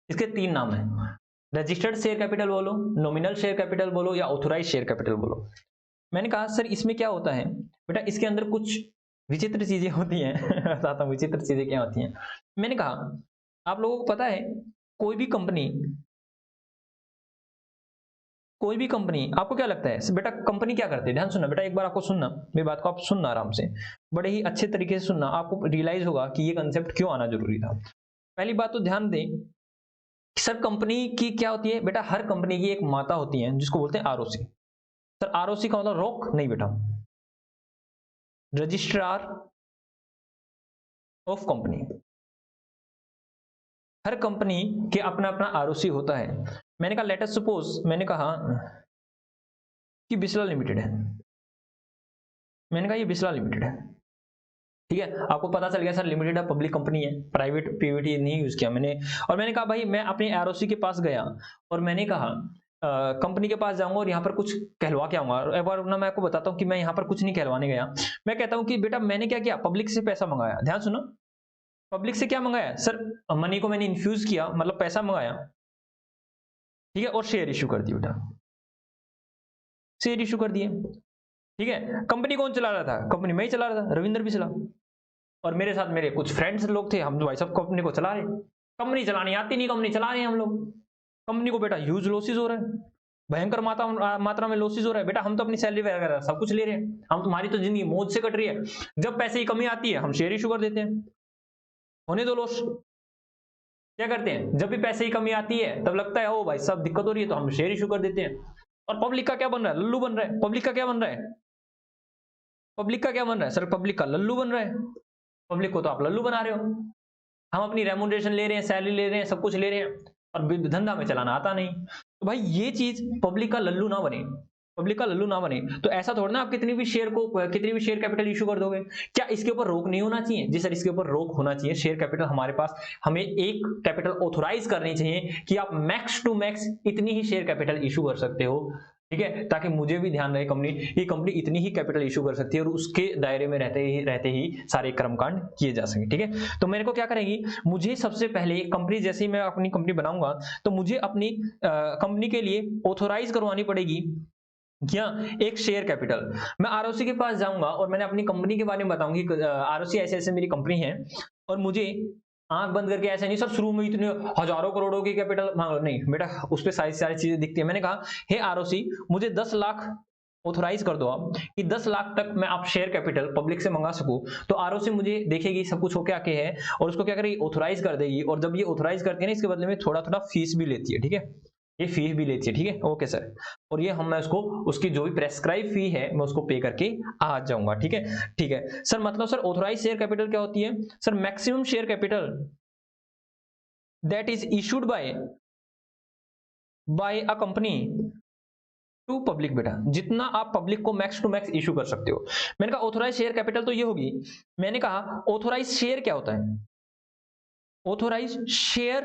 इसके तीन नाम है, रजिस्टर्ड शेयर कैपिटल बोलो, नॉमिनल शेयर कैपिटल बोलो, या ऑथोराइज शेयर कैपिटल बोलो। मैंने कहा सर इसमें क्या होता है बेटा, इसके अंदर कुछ विचित्र चीजें होती हैं बताता हूँ विचित्र चीजें क्या होती हैं। मैंने कहा आप लोगों को पता है, कोई भी कंपनी आपको क्या लगता है बेटा, कंपनी क्या करती है? ध्यान सुनना बेटा, एक बार आपको सुनना, मेरी बात को आप सुनना आराम से, बड़े ही अच्छे तरीके से सुनना, आपको रियलाइज होगा कि ये कंसेप्ट क्यों आना जरूरी था। पहली बात तो ध्यान दें, सर कंपनी की क्या होती है बेटा, हर कंपनी की एक माता होती है जिसको बोलते हैं आरओसी। सर आरओसी का मतलब रोक नहीं बेटा, registrar of company. Her company के अपना अपना आरओसी होता है। मैंने कहा लेट अस सपोज, मैंने कहा कि बिस्ला लिमिटेड है, मैंने कहा ये बिस्ला लिमिटेड है, ठीक है। आपको पता चल गया सर लिमिटेड है, पब्लिक कंपनी है, प्राइवेट पीवीटी नहीं यूज किया मैंने। और मैंने कहा भाई मैं अपने आरओसी के पास गया और मैंने कहा कंपनी के पास जाऊंगा और यहाँ पर कुछ कहलवा के आऊंगा। एक बार ना मैं आपको बताता हूँ कि मैं यहाँ पर कुछ नहीं कहलवाने गया, मैं कहता हूँ कि बेटा मैंने क्या किया, पब्लिक से पैसा मंगाया। ध्यान सुनो, पब्लिक से क्या मंगाया सर, मनी को मैंने इन्फ्यूज किया, मतलब पैसा मंगाया, ठीक है, और शेयर इशू कर दिया बेटा, शेयर इशू कर दिए, ठीक है। कंपनी कौन चला रहा था, कंपनी मैं ही चला रहा था, रविंद्र भी चला, और मेरे साथ मेरे कुछ फ्रेंड्स लोग थे, हम भाई सब कंपनी को चला रहे। कंपनी चलानी आती नहीं, कंपनी चला रहे हैं हम लोग। कंपनी को बेटा ह्यूज लॉसेज हो रहा है, भयंकर मात्रा में लॉसेज हो रहा है बेटा। हम तो अपनी सैलरी वगैरह सब कुछ ले रहे हैं, हम तुम्हारी तो जिंदगी मौज से कट रही है। जब पैसे की कमी आती है हम शेयर इशू कर देते हैं, होने दो लॉस। क्या करते हैं, जब भी पैसे की कमी आती है तब लगता है ओ भाई सब दिक्कत हो रही है तो हम शेयर इशू कर देते हैं। और पब्लिक का क्या बन रहा है, लल्लू बन रहा है। पब्लिक का क्या बन रहा है, पब्लिक का क्या बन रहा है सर, पब्लिक का लल्लू बन रहा है। पब्लिक को तो आप लल्लू बना रहे हो। हम अपनी रेमुनरेशन ले रहे हैं, सैलरी ले रहे हैं, सब कुछ ले रहे हैं, और धंधा में चलाना आता नहीं। तो भाई ये चीज पब्लिक का लल्लू ना बने, पब्लिक का लल्लू ना बने। तो ऐसा थोड़ा ना आप कितनी भी शेयर कैपिटल इशू कर दोगे। क्या इसके ऊपर रोक नहीं होना चाहिए? जी सर इसके ऊपर रोक होना चाहिए। शेयर कैपिटल हमारे पास, हमें एक कैपिटल ऑथोराइज करनी चाहिए कि आप मैक्स टू मैक्स इतनी ही शेयर कैपिटल इशू कर सकते हो। ठीक है, ताकि मुझे भी ध्यान रहे कंपनी इतनी ही कैपिटल इशू कर सकती है और उसके दायरे में रहते ही सारे कर्मकांड किए जा सके। ठीक है, तो मेरे को क्या करेगी, मुझे सबसे पहले कंपनी, जैसे ही मैं अपनी कंपनी बनाऊंगा तो मुझे अपनी कंपनी के लिए ऑथोराइज करवानी पड़ेगी क्या, एक शेयर कैपिटल। मैं आरओसी के पास जाऊंगा और मैंने अपनी कंपनी के बारे में बताऊंगी, आरओसी ऐसे ऐसे मेरी कंपनी है और मुझे आंख बंद करके, ऐसे नहीं सर शुरू में इतने हजारों करोड़ों की कैपिटल मांग लो, नहीं बेटा, उस पर सारी चीजें दिखती है। मैंने कहा हे आरओसी, मुझे 10 लाख ऑथोराइज कर दो आप, कि 10 लाख तक मैं आप शेयर कैपिटल पब्लिक से मंगा सकूं। तो आरओसी मुझे देखेगी सब कुछ होके आके है और उसको क्या करेगी, ऑथोराइज कर देगी। और जब ये ऑथोराइज करती है ना, इसके बदले में थोड़ा थोड़ा फीस भी लेती है। ठीक है, ये फीस भी लेती है। ठीक है, ओके सर, और ये मैं उसको, उसकी जो भी प्रेस्क्राइब फी है मैं उसको पे करके आ जाऊंगा। ठीक है, ठीक है सर, मतलब सर ऑथोराइज शेयर कैपिटल क्या होती है sir, maximum share capital that is issued by a company to public. बेटा, जितना आप पब्लिक को मैक्स टू मैक्स इशू कर सकते हो। मैंने कहा ऑथोराइज शेयर कैपिटल तो ये होगी। मैंने कहा ऑथोराइज शेयर क्या होता है, ऑथोराइज शेयर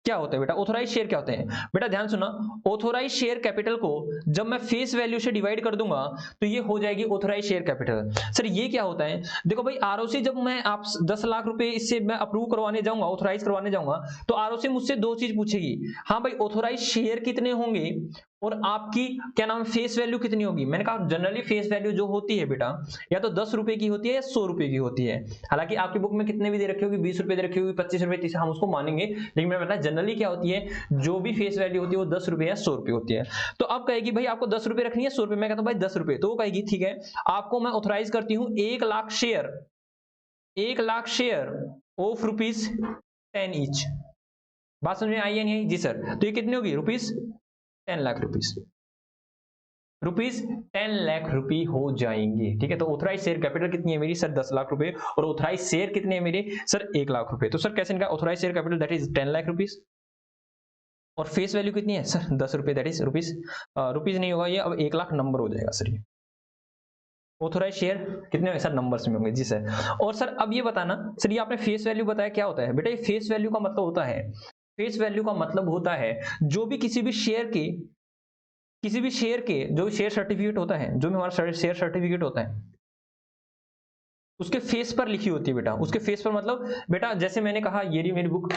क्या होता है बेटा, ऑथोराइज शेयर क्या होते हैं बेटा, ध्यान सुना। ऑथोराइज शेयर कैपिटल को जब मैं फेस वैल्यू से डिवाइड कर दूंगा तो ये हो जाएगी ऑथोराइज शेयर कैपिटल। सर ये क्या होता है, देखो भाई, आरओसी जब मैं आप 10 लाख रुपए इससे मैं अप्रूव करवाने जाऊंगा, ऑथोराइज करवाने जाऊंगा, तो आरओसी मुझसे दो चीज पूछेगी, हाँ भाई ऑथोराइज शेयर कितने होंगे और आपकी क्या नाम फेस वैल्यू कितनी होगी। मैंने कहा जनरली फेस वैल्यू जो होती है बेटा, या तो 10 रुपए की होती है या 100 रुपए की होती है। हालांकि आपकी बुक में कितने भी दे रखी होगी, 20 रुपए दे रखी होगी, 25 रुपए, 30, हम उसको मानेंगे, लेकिन मैंने बताया जनरली क्या होती है, जो भी फेस वैल्यू होती है वो 10 रुपए या 100 रुपए होती है। तो अब कहेगी भाई आपको 10 रुपए रखनी है 100 रुपए, मैं कहता हूं भाई 10 रुपए, तो वो कहेगी ठीक है, आपको मैं ऑथोराइज करती हूं 1 lakh share, 1 lakh share of ₹10 each. बात समझ में आई है नहीं? जी सर, तो ये कितनी होगी, ₹10 लाख, ₹10 लाख रुपए हो जाएंगे। ठीक है, तो ऑथराइज शेयर कैपिटल कितनी है मेरी सर, 10 लाख रुपए, और ऑथराइज शेयर कितने हैं मेरे सर, 1 लाख रुपए। तो सर कैसे निकाला, authorise share capital that is 10 lakh rupees, और फेस वैल्यू कितनी है सर, 10 रुपए, दैट इज रुपीज नहीं होगा ये, अब 1 लाख नंबर हो जाएगा सर। ये ऑथोराइज शेयर कितने होंगे सर, नंबर्स में होंगे। जी सर, और सर अब ये बताना सर, ये आपने फेस वैल्यू बताया क्या होता है बेटा, ये फेस वैल्यू का मतलब होता है, फेस वैल्यू का मतलब होता है जो भी किसी भी शेयर के जो शेयर सर्टिफिकेट होता है, जो भी हमारा शेयर सर्टिफिकेट होता है, उसके फेस पर लिखी होती है बेटा, उसके फेस पर मतलब बेटा, जैसे मैंने कहा ये रही मेरी बुक,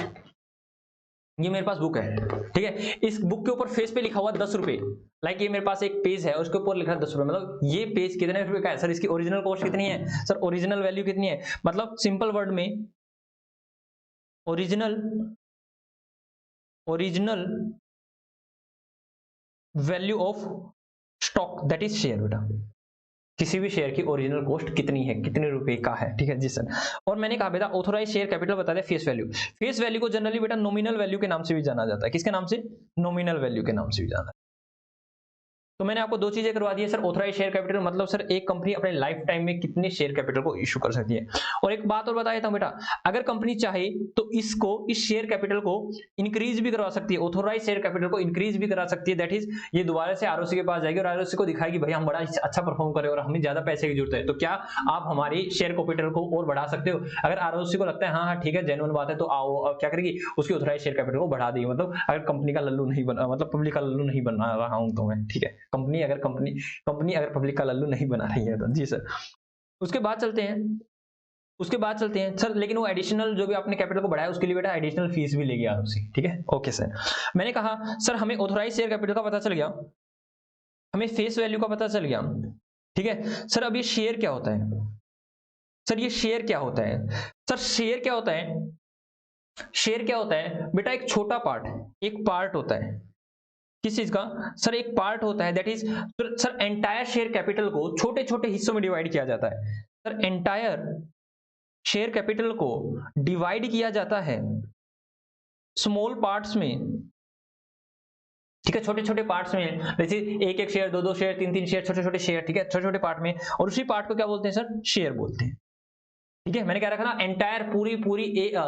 ये मेरे पास बुक है, ठीक है, इस बुक के ऊपर फेस पे लिखा हुआ 10 रुपए, लाइक ये मेरे पास एक पेज है उसके ऊपर लिखा है 10 रुपए, मतलब ये पेज कितने रुपए का है सर, इसकी ओरिजिनल कॉस्ट कितनी है सर, ओरिजिनल वैल्यू कितनी है, मतलब सिंपल वर्ड में original value of stock that is share बेटा, किसी भी शेयर की ओरिजिनल कॉस्ट कितनी है, कितने रुपए का है। ठीक है जी सर, और मैंने कहा बेटा ऑथोराइज शेयर कैपिटल बता they face value, face value को जनरली बेटा नॉमिनल वैल्यू के नाम से भी जाना जाता है, किसके नाम से, नॉमिनल वैल्यू के नाम से भी जाना है। तो मैंने आपको दो चीजें करवा दी है सर, ऑथराइज शेयर कैपिटल मतलब सर एक कंपनी अपने लाइफ टाइम में कितने शेयर कैपिटल को इशू कर सकती है। और एक बात और बता देता हूं बेटा, अगर कंपनी चाहे तो इस शेयर कैपिटल को इंक्रीज भी करवा सकती है, ऑथोराइज शेयर कैपिटल को इंक्रीज भी करा सकती है, दैट इज ये दोबारा से आरओसी के पास जाएगी और आरओसी को दिखाएगी भाई हम बड़ा अच्छा परफॉर्म करें और हमें ज्यादा पैसे की जरूरत है, तो क्या आप हमारी शेयर कैपिटल को और बढ़ा सकते हो। अगर आरओसी को लगता है हाँ हाँ ठीक है जेन्युइन बात है, तो आओ क्या करेगी, उसकी ऑथराइज शेयर कैपिटल को बढ़ा देगी। मतलब अगर कंपनी का लल्लू नहीं बना, मतलब पब्लिक का लल्लू नहीं बना रहा हूं तो मैं, ठीक है, कंपनी अगर पब्लिक का लल्लू नहीं बना रही है तो। जी सर, उसके बाद चलते हैं सर, लेकिन वो एडिशनल जो भी आपने कैपिटल को बढ़ाया उसके लिए बेटा एडिशनल फीस भी लेगी आरओसी। ठीक है, ओके सर, मैंने कहा सर हमें ऑथराइज शेयर कैपिटल का पता चल गया, हमें फेस वैल्यू का पता चल गया। ठीक है सर, अब ये शेयर क्या होता है सर, ये शेयर क्या होता है सर, शेयर क्या होता है, शेयर क्या होता है बेटा, एक छोटा पार्ट, एक पार्ट होता है, किस चीज का सर, एक पार्ट होता है, that is sir entire share capital को छोटे छोटे हिस्सों में डिवाइड किया जाता है सर, एंटायर शेयर कैपिटल को डिवाइड किया जाता है स्मॉल पार्ट्स में। ठीक है, छोटे छोटे पार्ट्स में, जैसे एक एक शेयर, दो दो शेयर, तीन तीन शेयर, छोटे छोटे शेयर। ठीक है, छोटे छोटे पार्ट में, और उसी पार्ट को क्या बोलते हैं सर, शेयर बोलते हैं। ठीक है, मैंने क्या रखा ना, एंटायर पूरी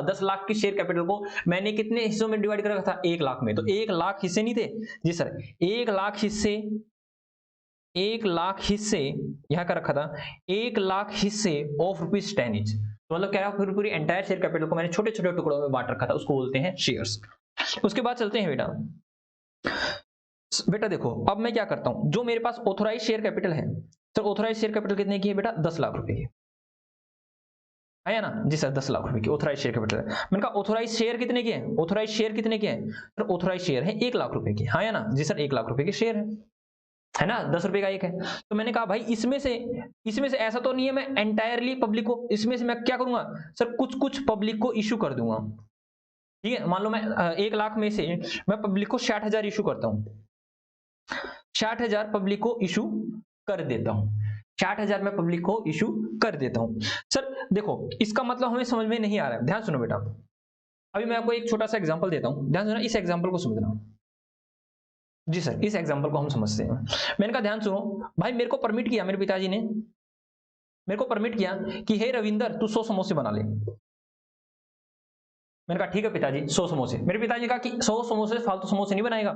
10 लाख की शेयर कैपिटल को मैंने कितने हिस्सों में डिवाइड कर रखा था, 1 लाख में, तो 1 लाख हिस्से नहीं थे जी सर, 1 लाख हिस्से, 1 लाख हिस्से यहां का रखा था, 1 लाख हिस्से ऑफ ₹10 ईच, तो मतलब क्या है, पूरी एंटायर शेयर कैपिटल को मैंने छोटे छोटे टुकड़ों में बांट रखा था, उसको बोलते हैं शेयर्स। उसके बाद चलते हैं बेटा, बेटा देखो अब मैं क्या करता हूं, जो मेरे पास ऑथोराइज शेयर कैपिटल है सर, ऑथोराइज शेयर कैपिटल कितने की है बेटा, 10 लाख रुपए की है ना जी सर, 10 लाख रुपए की ऑथोराइज शेयर कैपिटल है। मैंने कहा ऑथोराइज शेयर कितने के हैं, ऑथोराइज शेयर कितने के हैं सर, ऑथोराइज शेयर है 1 लाख रुपए की, हाँ या ना जी सर, 1 लाख रुपए के शेयर है ना, 10 रुपए का एक है। तो मैंने कहा भाई इसमें से ऐसा तो नहीं है मैं एंटायरली पब्लिक को, इसमें से मैं क्या करूंगा सर, कुछ कुछ पब्लिक को इशू कर दूंगा, ठीक है। मान लो मैं 1 लाख में से मैं पब्लिक को 60,000 इशू करता हूं, 60,000 पब्लिक को इशू कर देता हूं, 60,000 मैं पब्लिक को इशू कर देता हूं। सर देखो इसका मतलब हमें समझ में नहीं आ रहा है, ध्यान सुनो बेटा। अभी मैं आपको एक छोटा सा एग्जांपल देता हूं, ध्यान सुनो, इस एग्जांपल को समझना जी सर, इस एग्जांपल को हम समझते हैं। मैंने कहा ध्यान सुनो भाई, मेरे को परमिट किया, मेरे पिताजी ने मेरे को परमिट किया कि हे रविंदर तू 100 समोसे बना ले। मैंने कहा ठीक है पिताजी 100 समोसे। मेरे पिताजी ने कहा कि 100 समोसे फालतू समोसे नहीं बनाएगा।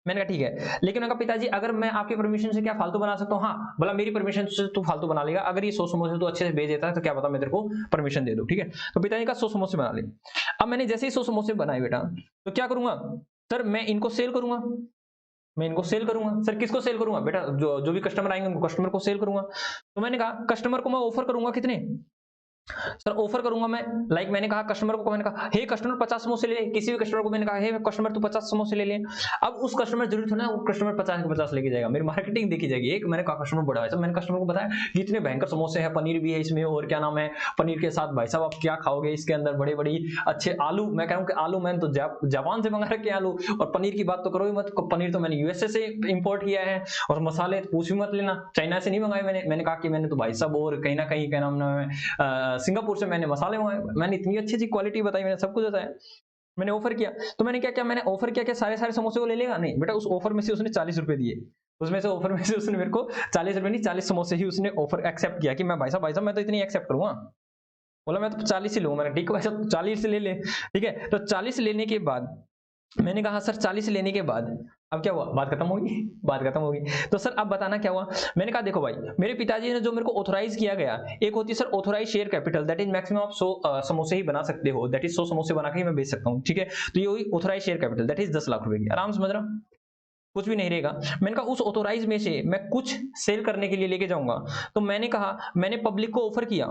मैंने कहा ठीक है, लेकिन मैंने कहा पिताजी अगर मैं आपकी परमिशन से क्या फालतू बना सकता हूँ, हाँ बोला मेरी परमिशन से तू फालतू बना लेगा, अगर ये 100 समोसे तू अच्छे से भेज देता है तो क्या पता मैं तेरे को परमिशन दे दूं, ठीक है। तो पिताजी का 100 समोसे बना ले। अब मैंने जैसे ही 100 समोसे बनाए बेटा, तो क्या करूंगा सर, मैं इनको सेल करूंगा, मैं इनको सेल करूंगा। सर किसको सेल करूंगा बेटा, जो भी कस्टमर आएंगे उनको कस्टमर को सेल करूंगा। तो मैंने कहा कस्टमर को मैं ऑफर करूंगा कितने सर, ऑफर करूंगा मैं, लाइक मैंने कहा कस्टमर को, मैंने कहा हे कस्टमर 50 समोसे ले ले, किसी भी कस्टमर को मैंने कहा हे कस्टमर तू 50 समोसे ले ले। अब उस कस्टमर जरूरत है ना, वो कस्टमर 50 के 50 लेके जाएगा, मेरी मार्केटिंग देखी जाएगी। एक मैंने कहा कस्टमर बड़ा है, मैंने कस्टमर को बताया कि इतने भयंकर समोसे हैं, पनीर भी है इसमें, और क्या नाम है, पनीर के साथ भाई साहब आप क्या खाओगे, इसके अंदर बड़े बड़ी अच्छे आलू, मैं कह रहा हूँ कि आलू मैंने तो जापान से मंगा रखे आलू, और पनीर की बात तो करो ही मत, पनीर तो मैंने यूएसए से इंपोर्ट किया है, और मसाले पूछ भी मत लेना, चाइना से नहीं मंगाए मैंने कहा कि मैंने तो भाई साहब और कहीं ना कहीं क्या नाम है सिंगापुर से मैंने मसाले मंगाए, मैंने इतनी अच्छी अच्छी क्वालिटी बताई, मैंने सब कुछ बताया, मैंने ऑफर किया। तो मैंने क्या किया, मैंने ऑफर किया कि सारे समोसे को ले लेगा, नहीं बेटा, उस ऑफर में से उसने 40 रुपए दिए, उसमें से ऑफर में से उसने मेरे को 40 रुपए नहीं 40 समोसे ही उसने ऑफर एक्सेप्ट किया कि मैं भाई साहब मैं तो इतनी एक्सेप्ट करूंगा। बोला मैं तो 40 ही लूंगा। मैंने ठीक है भाई साहब 40 ले ले, ठीक है। तो 40 लेने के बाद मैंने कहा सर 40 लेने के बाद अब क्या हुआ, बात खत्म होगी, बात खत्म होगी। तो सर अब बताना क्या हुआ। मैंने कहा देखो भाई, मेरे पिताजी ने जो मेरे को ऑथोराइज किया गया, एक होती है sir authorise share capital, that is maximum आप 100 समोसे ही बना सकते हो, दैट इज 100 समोसे बना के ही मैं बेच सकता हूँ, ठीक है। तो ये हुई authorise share capital, that is 10 lakh रुपए की, आराम समझ रहा, कुछ भी नहीं रहेगा। मैंने कहा उस ऑथोराइज में से मैं कुछ सेल करने के लिए लेके जाऊंगा। तो मैंने कहा मैंने पब्लिक को ऑफर किया,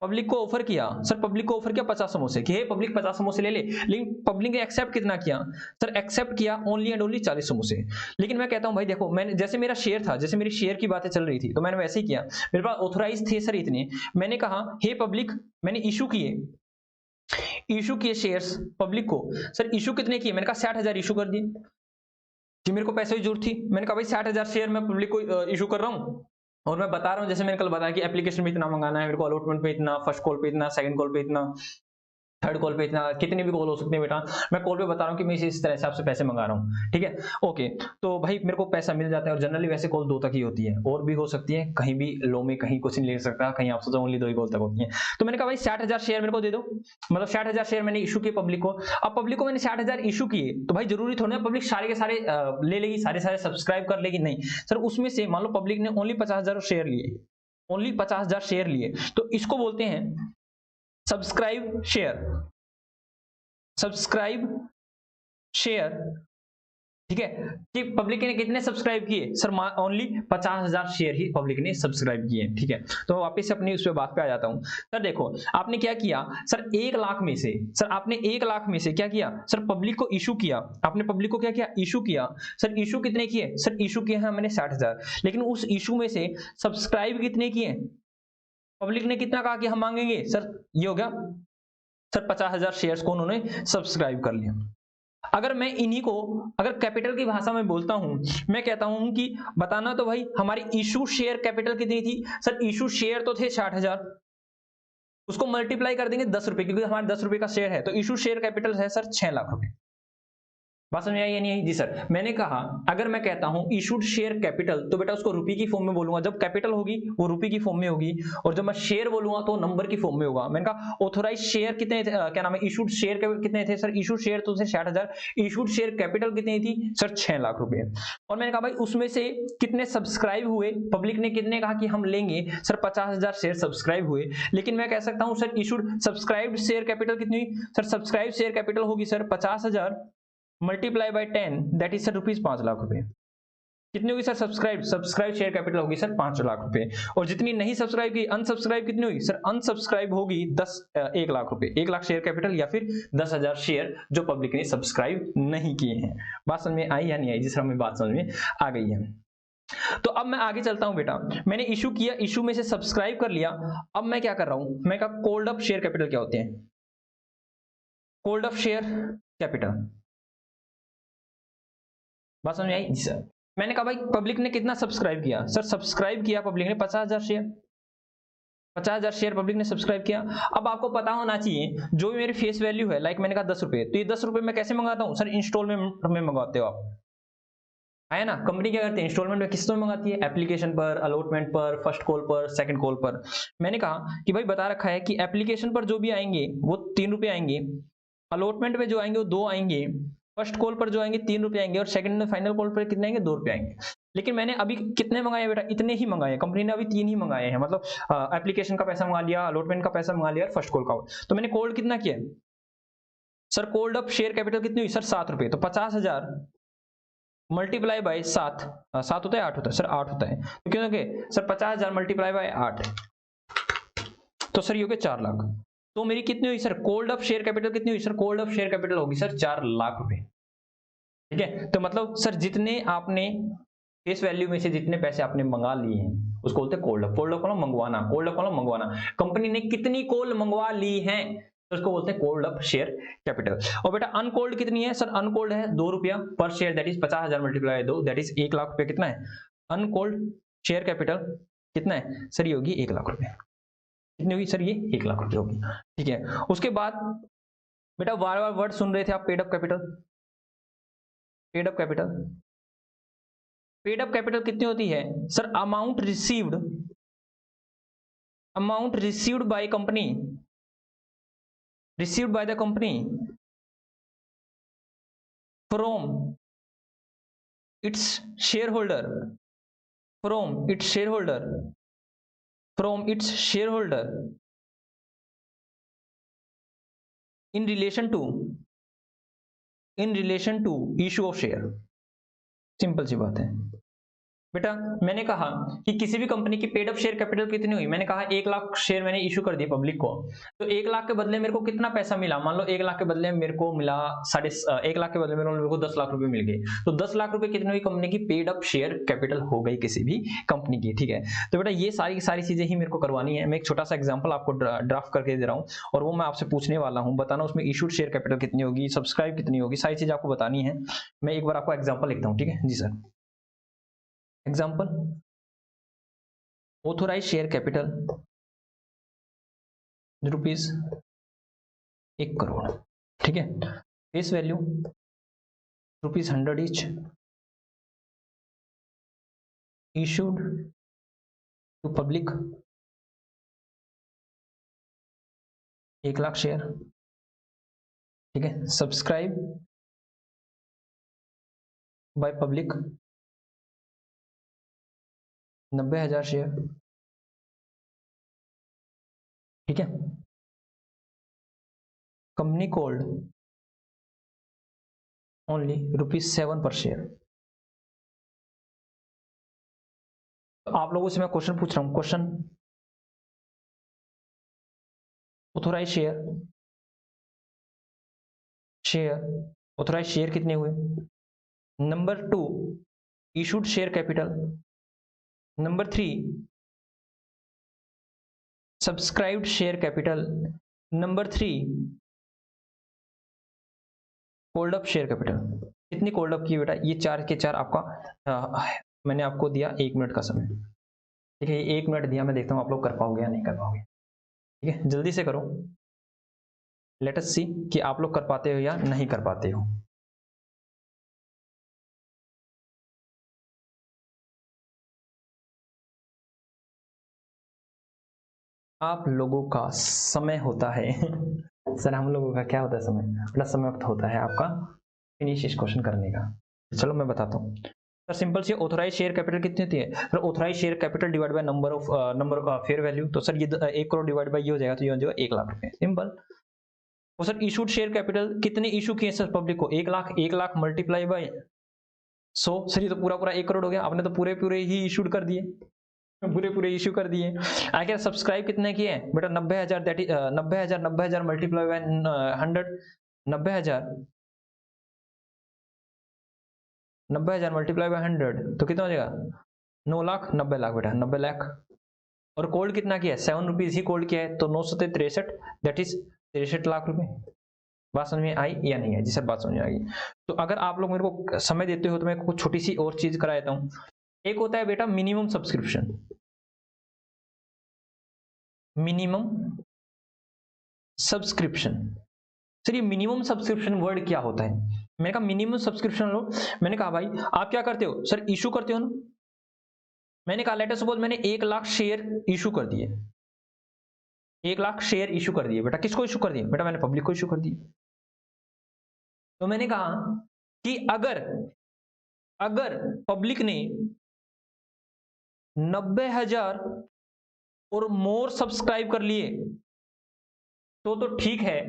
पब्लिक को ऑफर किया सर, पब्लिक को ऑफर किया 50 समोसे कि हे पब्लिक 50 समोसे ले ले, लेकिन पब्लिक ने एक्सेप्ट कितना किया सर, एक्सेप्ट किया ओनली एंड ओनली 40 समोसे। लेकिन मैं कहता हूं भाई देखो, मैंने जैसे मेरा शेयर था, जैसे मेरी शेयर की बातें चल रही थी, तो मैंने वैसे ही किया, मेरे पास ऑथोराइज थे सर इतने, मैंने कहा हे पब्लिक, मैंने इशू किए शेयर्स पब्लिक को। सर इशू कितने किए, मैंने कहा 60,000 इशू कर दिए कि मेरे को पैसे की जरूरत थी। मैंने कहा भाई 60,000 शेयर मैं पब्लिक को इशू कर रहा हूँ, और मैं बता रहा हूं जैसे मैंने कल बताया कि एप्लीकेशन में इतना मंगाना है मेरे को, अलॉटमेंट पे इतना, फर्स्ट कॉल पे इतना, सेकंड कॉल पे इतना, थर्ड कॉल पे इतना, कितनी भी कॉल हो सकती है बेटा, मैं कॉल पे बता रहा हूँ कि मैं इस तरह से आपसे पैसे मंगा रहा हूँ, ठीक है ओके। तो भाई मेरे को पैसा मिल जाता है, और जनरली वैसे कॉल 2 तक ही होती है, और भी हो सकती है, कहीं भी लो में कहीं कुछ नहीं ले सकता, कहीं आपसे तो ओनली 2 ही कॉल तक होती है। तो मैंने कहा भाई 60,000 शेयर मेरे को दे दो, मतलब 60,000 शेयर मैंने इशू किए पब्लिक को। अब पब्लिक को मैंने 60,000 इशू किए, तो भाई जरूरी थोड़ा ना पब्लिक सारे के सारे ले लेगी, सारे सब्सक्राइब कर लेगी, नहीं सर, उसमें से मान लो पब्लिक ने ओनली 50,000 शेयर लिए, ओनली 50,000 शेयर लिए, तो इसको बोलते हैं सब्सक्राइब शेयर, सब्सक्राइब शेयर, ठीक है। कि पब्लिक ने कितने सब्सक्राइब किए सर, ओनली 50,000 शेयर ही पब्लिक ने सब्सक्राइब किए, ठीक है। तो वापस से अपनी उस पे बात पे आ जाता हूं। सर देखो आपने क्या किया सर, 1 लाख में से, सर आपने 1 लाख में से क्या किया सर, पब्लिक को इशू किया, आपने पब्लिक को क्या किया, इशू किया। सर इशू कितने किए सर, इशू किए हैं मैंने 60,000, लेकिन उस इशू में से सब्सक्राइब कितने किए, पब्लिक ने कितना कहा कि हम मांगेंगे सर, ये हो गया सर 50,000 शेयर्स को उन्होंने सब्सक्राइब कर लिया। अगर मैं इन्हीं को अगर कैपिटल की भाषा में बोलता हूं, मैं कहता हूं कि बताना तो भाई हमारी इशू शेयर कैपिटल कितनी थी सर, इशू शेयर तो थे 60,000, उसको मल्टीप्लाई कर देंगे 10 रुपए, क्योंकि हमारे 10 रुपए का शेयर है, तो इशू शेयर कैपिटल है सर 6 लाख रुपए। बात समझ आई या नहीं आई जी सर। मैंने कहा अगर मैं कहता हूं इशूड शेयर कैपिटल, तो बेटा उसको रुपए की फॉर्म में बोलूंगा, जब कैपिटल होगी वो रुपए की फॉर्म में होगी, और जब मैं शेयर बोलूंगा तो नंबर की फॉर्म में होगा। मैंने कहा ऑथोराइज शेयर कितने थे, क्या नाम है, इशूड शेयर कितने थे सर, इशूड शेयर तो थे 60,000, इशूड शेयर कैपिटल कितनी थी सर 6 लाख रुपए। और मैंने कहा भाई उसमें से कितने सब्सक्राइब हुए, पब्लिक ने कितने कहा कि हम लेंगे सर, 50,000 शेयर सब्सक्राइब हुए, लेकिन मैं कह सकता हूं sir issued subscribed share capital कितनी, सर सब्सक्राइब शेयर कैपिटल होगी sir 50,000 multiply by 10 that is sir rupees 5 lakh रुपए। कितनी होगी सर सब्सक्राइब शेयर कैपिटल होगी सर 5 लाख रुपए। और जितनी नहीं सब्सक्राइब की अनसब्सक्राइब कितनी होगी सर, अनसब्सक्राइब होगी 1 लाख रुपए। 1 लाख शेयर कैपिटल या फिर 10,000 शेयर जो पब्लिक ने सब्सक्राइब नहीं किए हैं। बात समझ में आई या नहीं आई? जिस हमें बात समझ में आ गई है। तो अब मैं आगे चलता हूं बेटा, मैंने इशू किया, इशू में से सब्सक्राइब कर लिया। अब मैं क्या कर रहा हूं, मैं कहा कोल्ड अप शेयर कैपिटल क्या होते हैं, कोल्ड अप शेयर कैपिटल। बात समझ में आई जी सर? मैंने कहा भाई पब्लिक ने कितना सब्सक्राइब किया, सर सब्सक्राइब किया पब्लिक ने 50,000 शेयर, 50,000 शेयर पब्लिक ने सब्सक्राइब किया। अब आपको पता होना चाहिए जो भी मेरी फेस वैल्यू है, लाइक मैंने कहा 10 रुपए, तो ये 10 रुपए मैं कैसे मंगाता हूं सर, इंस्टॉलमेंट में मंगवाते हो आप, है ना। कंपनी क्या करती है, इंस्टॉलमेंट में किस्तों में मंगाती है, एप्लीकेशन पर, अलॉटमेंट पर, फर्स्ट कॉल पर, सेकंड कॉल पर। मैंने कहा कि भाई बता रखा है कि एप्लीकेशन पर जो भी आएंगे वो 3 रुपए आएंगे, अलॉटमेंट में जो आएंगे वो 2 आएंगे, फर्स्ट कॉल पर जो आएंगे 3 रुपए आएंगे, और सेकंड में फाइनल कॉल पर कितने आएंगे, 2 रुपए आएंगे। लेकिन मैंने अभी कितने मंगाए बेटा, इतने ही मंगाए, कंपनी ने अभी 3 ही मंगाए हैं, मतलब एप्लीकेशन का पैसा मंगा लिया, अलॉटमेंट का पैसा मंगा लिया, और फर्स्ट कॉल का। तो मैंने कोल्ड कितना किया sir, cold up share capital कितनी हुई सर 7 रुपए। तो 50,000 मल्टीप्लाई बाय 7, 7 होता है 8 होता है सर, 8 होता है। तो क्योंकि सर 50,000 मल्टीप्लाई बाय 8, तो सर ये हो गया 4 लाख। तो मेरी कितनी हुई sir, cold up share capital कितनी हुई sir, cold up share capital होगी सर 4 लाख रुपए। ठीक है, तो मतलब सर जितने आपने फेस वैल्यू में से जितने पैसे आपने मंगा लिए हैं उसको बोलते हैं कोल्ड अप। कोल्ड अप को मंगवाना, कोल्ड अप को मंगवाना, कंपनी ने कितनी कॉल मंगवा ली है तो उसको बोलते हैं कोल्ड अप शेयर कैपिटल। और बेटा अनकोल्ड कितनी है सर, अनकोल्ड है 2 रुपया पर share, that is 50,000 multiply 2 that is 1 lakh रुपए। कितना है अनकोल्ड शेयर कैपिटल, कितना है सर, ये होगी 1 लाख रुपए। कितनी होगी सर, ये 1 लाख रुपए होगी। ठीक है, उसके बाद बेटा बार बार वर्ड सुन रहे थे आप, paid up capital, paid up capital. Paid up capital कितनी होती है sir, amount received by company, received by the company from its shareholder, from its shareholder, from its shareholder in relation to issue of share। Simple सी बात है बेटा। मैंने कहा कि किसी भी कंपनी की पेड अप शेयर कैपिटल कितनी हुई, मैंने कहा 1 लाख शेयर मैंने इशू कर दिए पब्लिक को, तो 1 लाख के बदले मेरे को कितना पैसा मिला, मान लो 1 लाख के बदले मेरे को मिला 1 लाख के बदले मेरे को 10 लाख रुपए मिल गए, तो 10 लाख रुपए कितनी हुई कंपनी की पेड अप शेयर कैपिटल हो गई किसी भी कंपनी की। ठीक है, तो बेटा ये सारी चीजें ही मेरे को करवानी है। मैं एक छोटा सा एग्जाम्पल आपको ड्राफ्ट करके दे रहा हूँ और वो मैं आपसे पूछने वाला हूँ, बताना उसमें इशूड शेयर कैपिटल कितनी होगी, सब्सक्राइब कितनी होगी, सारी चीज आपको बतानी है। मैं एक बार आपको एग्जाम्पल लिखता हूँ, ठीक है जी sir. Example, authorise share capital rupees 1 crore. ठीक है, face value rupees 100 each, issued to public 1 lakh share. ठीक है, सब्सक्राइब बाय पब्लिक 90,000 शेयर। ठीक है, कंपनी कोल्ड ओनली ₹7 पर शेयर। तो आप लोगों से मैं क्वेश्चन पूछ रहा हूं, क्वेश्चन, ऑथोराइज ऑथोराइज शेयर कितने हुए, number 2 issued share capital, number 3 subscribed share capital, number 3 cold up share capital. कितनी कोल्ड अप की बेटा, ये 4 के 4 आपका मैंने आपको दिया 1 मिनट का समय। ठीक है, 1 मिनट दिया, मैं देखता हूँ आप लोग कर पाओगे या नहीं कर पाओगे। ठीक है, जल्दी से करो, लेट अस सी कि आप लोग कर पाते हो या नहीं कर पाते हो। आप लोगों का समय होता है सर हम लोगों का क्या होता है समय, बड़ा समय वक्त होता है आपका फिनिश इस क्वेश्चन करने का। चलो मैं बताता हूँ सर, सिंपल सी ऑथोराइज शेयर कैपिटल कितनी होती है sir, authorise share capital divide by number of fair value. तो सर ये 1 करोड़ डिवाइड बाय ये हो जाएगा, तो ये हो जाएगा 1 लाख रुपए, सिंपल। और सर इशूड शेयर कैपिटल कितने इशू किए सर पब्लिक को? 1 लाख मल्टीप्लाई बाय 100। सर ये तो पूरा 1 करोड़ हो गया, आपने तो पूरे ही इशूड कर दिए, पूरे इशू कर दिए। आगे सब्सक्राइब कितने किए हैं बेटा? 90,000, that is 90,000 multiply by 100, 90,000 multiply by 100 तो कितना हो जाएगा? 9 लाख, 90 लाख बेटा, 90 लाख। और कोल्ड कितना किया है? 7 रुपीज ही कोल्ड किया है, तो 9 सौ 63, दैट इज 63 लाख रुपए। बात समझ में आई या नहीं आई? जी सर बात समझ में आई। तो अगर आप लोग मेरे को समय देते हो तो मैं कुछ छोटी सी और चीज करा देता हूँ। एक होता है बेटा minimum subscription. Minimum subscription, sir ये मिनिमम सब्सक्रिप्शन वर्ड क्या होता है? मैंने कहा मिनिमम सब्सक्रिप्शन लो। मैंने कहा भाई आप क्या करते हो? सर इशू करते हो ना। मैंने कहा लेट अस सपोज मैंने 1 लाख शेयर इशू कर दिए, 1 लाख शेयर इशू कर दिए बेटा। किसको इशू कर दिए बेटा? मैंने पब्लिक को इशू कर दिए। तो मैंने कहा कि अगर पब्लिक ने 90,000 और मोर सब्सक्राइब कर लिए तो ठीक है,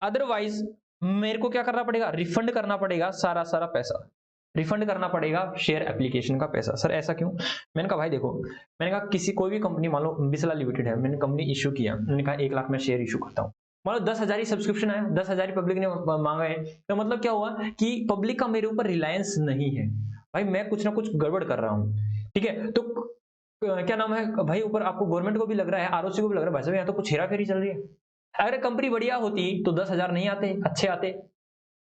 अदरवाइज मेरे को क्या करना पड़ेगा? रिफंड करना पड़ेगा सारा पैसा, रिफंड करना पड़ेगा शेयर एप्लीकेशन का पैसा। सर ऐसा क्यों? मैंने कहा भाई देखो, मैंने कहा किसी कोई भी कंपनी, मान लो बिस्ला लिमिटेड है, मैंने कंपनी इशू किया, मैंने कहा 1 लाख में शेयर इशू करता हूँ, मान लो 10,000 ही सब्सक्रिप्शन आया, 10,000 ही पब्लिक ने मांगा है, तो मतलब क्या हुआ कि पब्लिक का मेरे ऊपर रिलायंस नहीं है भाई, मैं कुछ ना कुछ गड़बड़ कर रहा हूँ, ठीक है। तो क्या नाम है भाई, ऊपर आपको गवर्नमेंट को भी लग रहा है, आरओसी को भी लग रहा है भाई साहब यहाँ तो कुछ हेरा फेरी चल रही है। अगर कंपनी बढ़िया होती तो 10,000 नहीं आते, अच्छे आते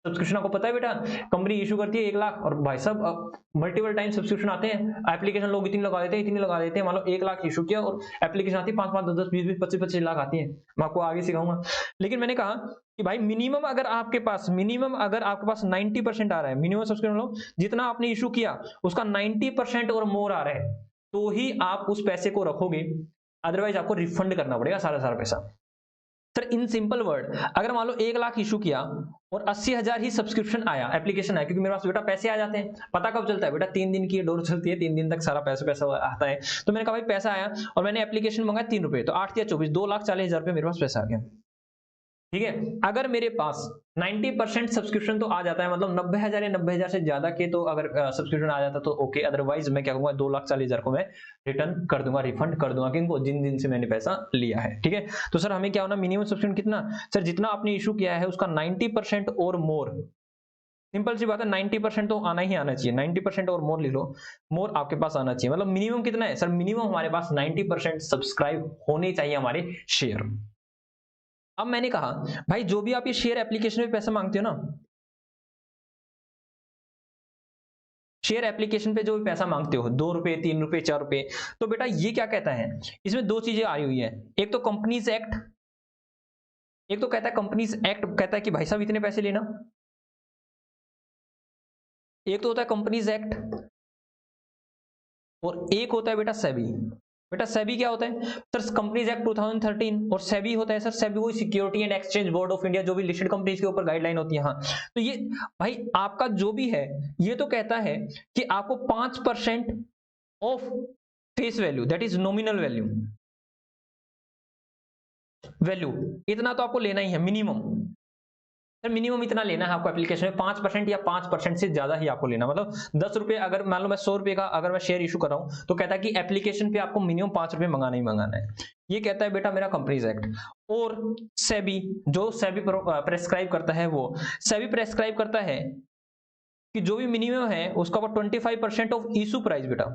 सब्सक्रिप्शन। आपको पता है बेटा, कंपनी इशू करती है 1 लाख और भाई साहब मल्टीपल टाइम सब्सक्रिप्शन आते हैं, एप्लीकेशन लोग इतनी लगा देते हैं, मान लो 1 लाख इशू किया और एप्लीकेशन आती है 5-5, 10-10, 20-20, 25-25 लाख आती है। मैं आपको आगे सिखाऊंगा। लेकिन मैंने कहा कि भाई मिनिमम अगर आपके पास 90% आ रहा है, मिनिमम सब्सक्रिप्शन लो, जितना आपने इशू किया उसका 90% और मोर आ रहा है, तो ही आप उस पैसे को रखोगे, अदरवाइज आपको रिफंड करना पड़ेगा सारा पैसा। सर इन सिंपल वर्ड, अगर मान लो 1 लाख इशू किया और 80,000 ही सब्सक्रिप्शन आया, एप्लीकेशन आया, क्योंकि मेरे पास बेटा पैसे आ जाते हैं, पता कब चलता है बेटा? 3 दिन की डोर चलती है, 3 दिन तक सारा पैसा आता है। तो मैंने कहा भाई पैसा आया और मैंने एप्लीकेशन मंगाया 3 रुपए, तो 8 या 24, 2,40,000 रुपए मेरे पास पैसा आ गया, ठीक है। अगर मेरे पास 90% सब्सक्रिप्शन तो आ जाता है, मतलब 90,000 या 90,000 से ज्यादा के तो अगर सब्सक्रिप्शन आ जाता तो ओके, अदरवाइज मैं क्या कहूंगा 2,40,000 को मैं रिटर्न कर दूंगा, रिफंड कर दूंगा किनको? जिन दिन से मैंने पैसा लिया है, ठीक है। तो सर हमें क्या होना? मिनिमम सब्सक्रिप्शन कितना? सर जितना आपने इशू किया है उसका 90% और मोर, सिंपल सी बात है, 90% तो आना ही आना चाहिए, 90% और मोर लिख लो, मोर आपके पास आना चाहिए। मतलब मिनिमम कितना है? सर मिनिमम हमारे पास 90% सब्सक्राइब होने चाहिए हमारे शेयर। अब मैंने कहा भाई जो भी आप ये शेयर एप्लीकेशन पे पैसा मांगते हो ना, शेयर एप्लीकेशन पे जो भी पैसा मांगते हो, 2 रुपए, 3 रुपए, 4 रुपए, तो बेटा ये क्या कहता है, इसमें 2 चीजें आई हुई है। एक तो कंपनीज एक्ट, एक तो कहता है कंपनीज एक्ट कहता है कि भाई साहब इतने पैसे लेना, एक तो होता है कंपनीज एक्ट और एक होता है बेटा सेबी। बेटा सेबी क्या होता है? सर कंपनीज एक्ट 2013 और सेबी होता है सर, सेबी वही security and exchange board of India, जो भी लिस्टेड कंपनीज के ऊपर गाइडलाइन होती है। हाँ, तो ये भाई आपका जो भी है ये तो कहता है कि आपको 5% of face value, that is nominal value, इतना तो आपको लेना ही है मिनिमम। सर मिनिमम इतना लेना है आपको एप्लीकेशन में, 5% या 5% से ज्यादा ही आपको लेना, मतलब 10 रुपए, अगर मान लो मैं 100 रुपए का अगर मैं शेयर इशू कर रहा हूं तो कहता है कि एप्लीकेशन पे आपको मिनिमम 5 रुपए मंगाना ही मंगाना है। ये कहता है बेटा मेरा कंपनीज एक्ट। और सेबी, जो सेबी प्रेस्क्राइब करता है, वो सेबी प्रेस्क्राइब करता है कि जो भी मिनिमम है उसका 25% ऑफ इशू प्राइस, बेटा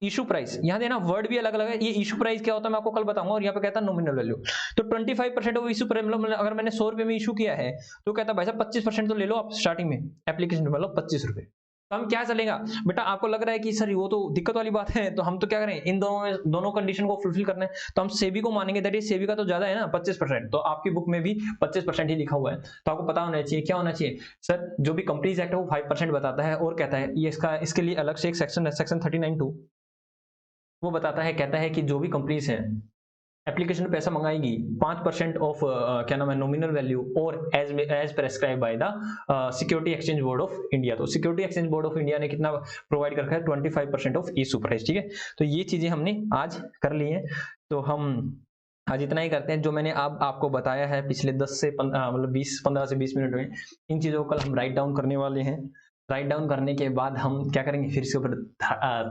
इशू प्राइस, यहां देना वर्ड भी अलग अलग है, ये इशू प्राइस क्या होता है मैं आपको कल बताऊंगा, और यहाँ पे कहता है नॉमिनल वैल्यू। तो 25% ऑफ इशू प्राइस, मतलब अगर मैंने 100 रुपए में इशू किया है तो कहता है भाई साहब 25% तो ले लो आप स्टार्टिंग में एप्लीकेशन में, मतलब 25 रुपए। तो हम क्या चलेगा बेटा? आपको लग रहा है कि सर वो तो दिक्कत वाली बात है, तो हम तो क्या करें, इन दोनों कंडीशन को फुलफिल करना है, तो हम सेबी को मानेंगे, दैट इज सेबी का तो ज्यादा है ना 25%, तो आपकी बुक में भी 25% ही लिखा हुआ है, तो आपको पता होना चाहिए क्या होना चाहिए। सर जो भी कंपनीज एक्ट है वो 5% बताता है, और कहता है ये इसके लिए अलग से एक सेक्शन है, सेक्शन 39(2), वो बताता है, कहता है कि जो भी कंपनीज हैं एप्लीकेशन में पैसा मंगाएगी 5% ऑफ क्या नाम है नॉमिनल वैल्यू, और as prescribe by the security exchange board of India. तो security exchange board of India ने कितना प्रोवाइड कर रखा है? 25% ऑफ इशू प्राइस, ठीक है। तो ये चीजें हमने आज कर ली हैं, तो हम आज इतना ही करते हैं। जो मैंने अब आपको बताया है पिछले 10 से 15 मतलब 15 से 20 मिनट में, इन चीज़ों को कल हम राइट डाउन करने वाले हैं। राइट डाउन करने के बाद हम क्या करेंगे, फिर इसके ऊपर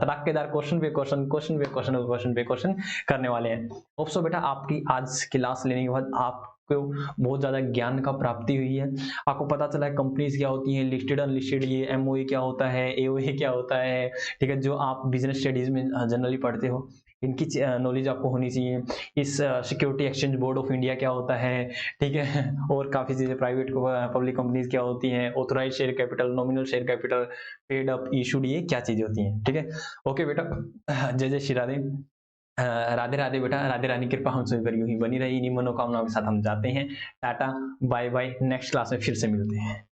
तड़ाकेदार क्वेश्चन पे क्वेश्चन, क्वेश्चन पे क्वेश्चन, क्वेश्चन पे क्वेश्चन करने वाले हैं। होप सो बेटा आपकी आज क्लास लेने के बाद आपको बहुत ज़्यादा ज्ञान का प्राप्ति हुई है। आपको पता चला है कंपनीज क्या होती हैं, लिस्टेड अनलिस्टेड, ये एमओए क्या होता है, एओए क्या होता है, ठीक है, जो आप बिजनेस स्टडीज में जनरली पढ़ते हो, इनकी नॉलेज आपको होनी चाहिए। इस security exchange board of India क्या होता है, ठीक है, और काफ़ी चीज़ें, प्राइवेट पब्लिक कंपनीज क्या होती हैं, authorise share capital, nominal share capital, paid up, issued, ये क्या चीज़ें होती हैं, ठीक है। ओके बेटा, जय जय श्री राधे। राधे राधे बेटा, राधे रानी कृपा हम सभी पर यूं ही बनी रही। इन्हीं मनोकामनाओं के साथ हम जाते हैं। Tata bye bye, next class में फिर से मिलते हैं।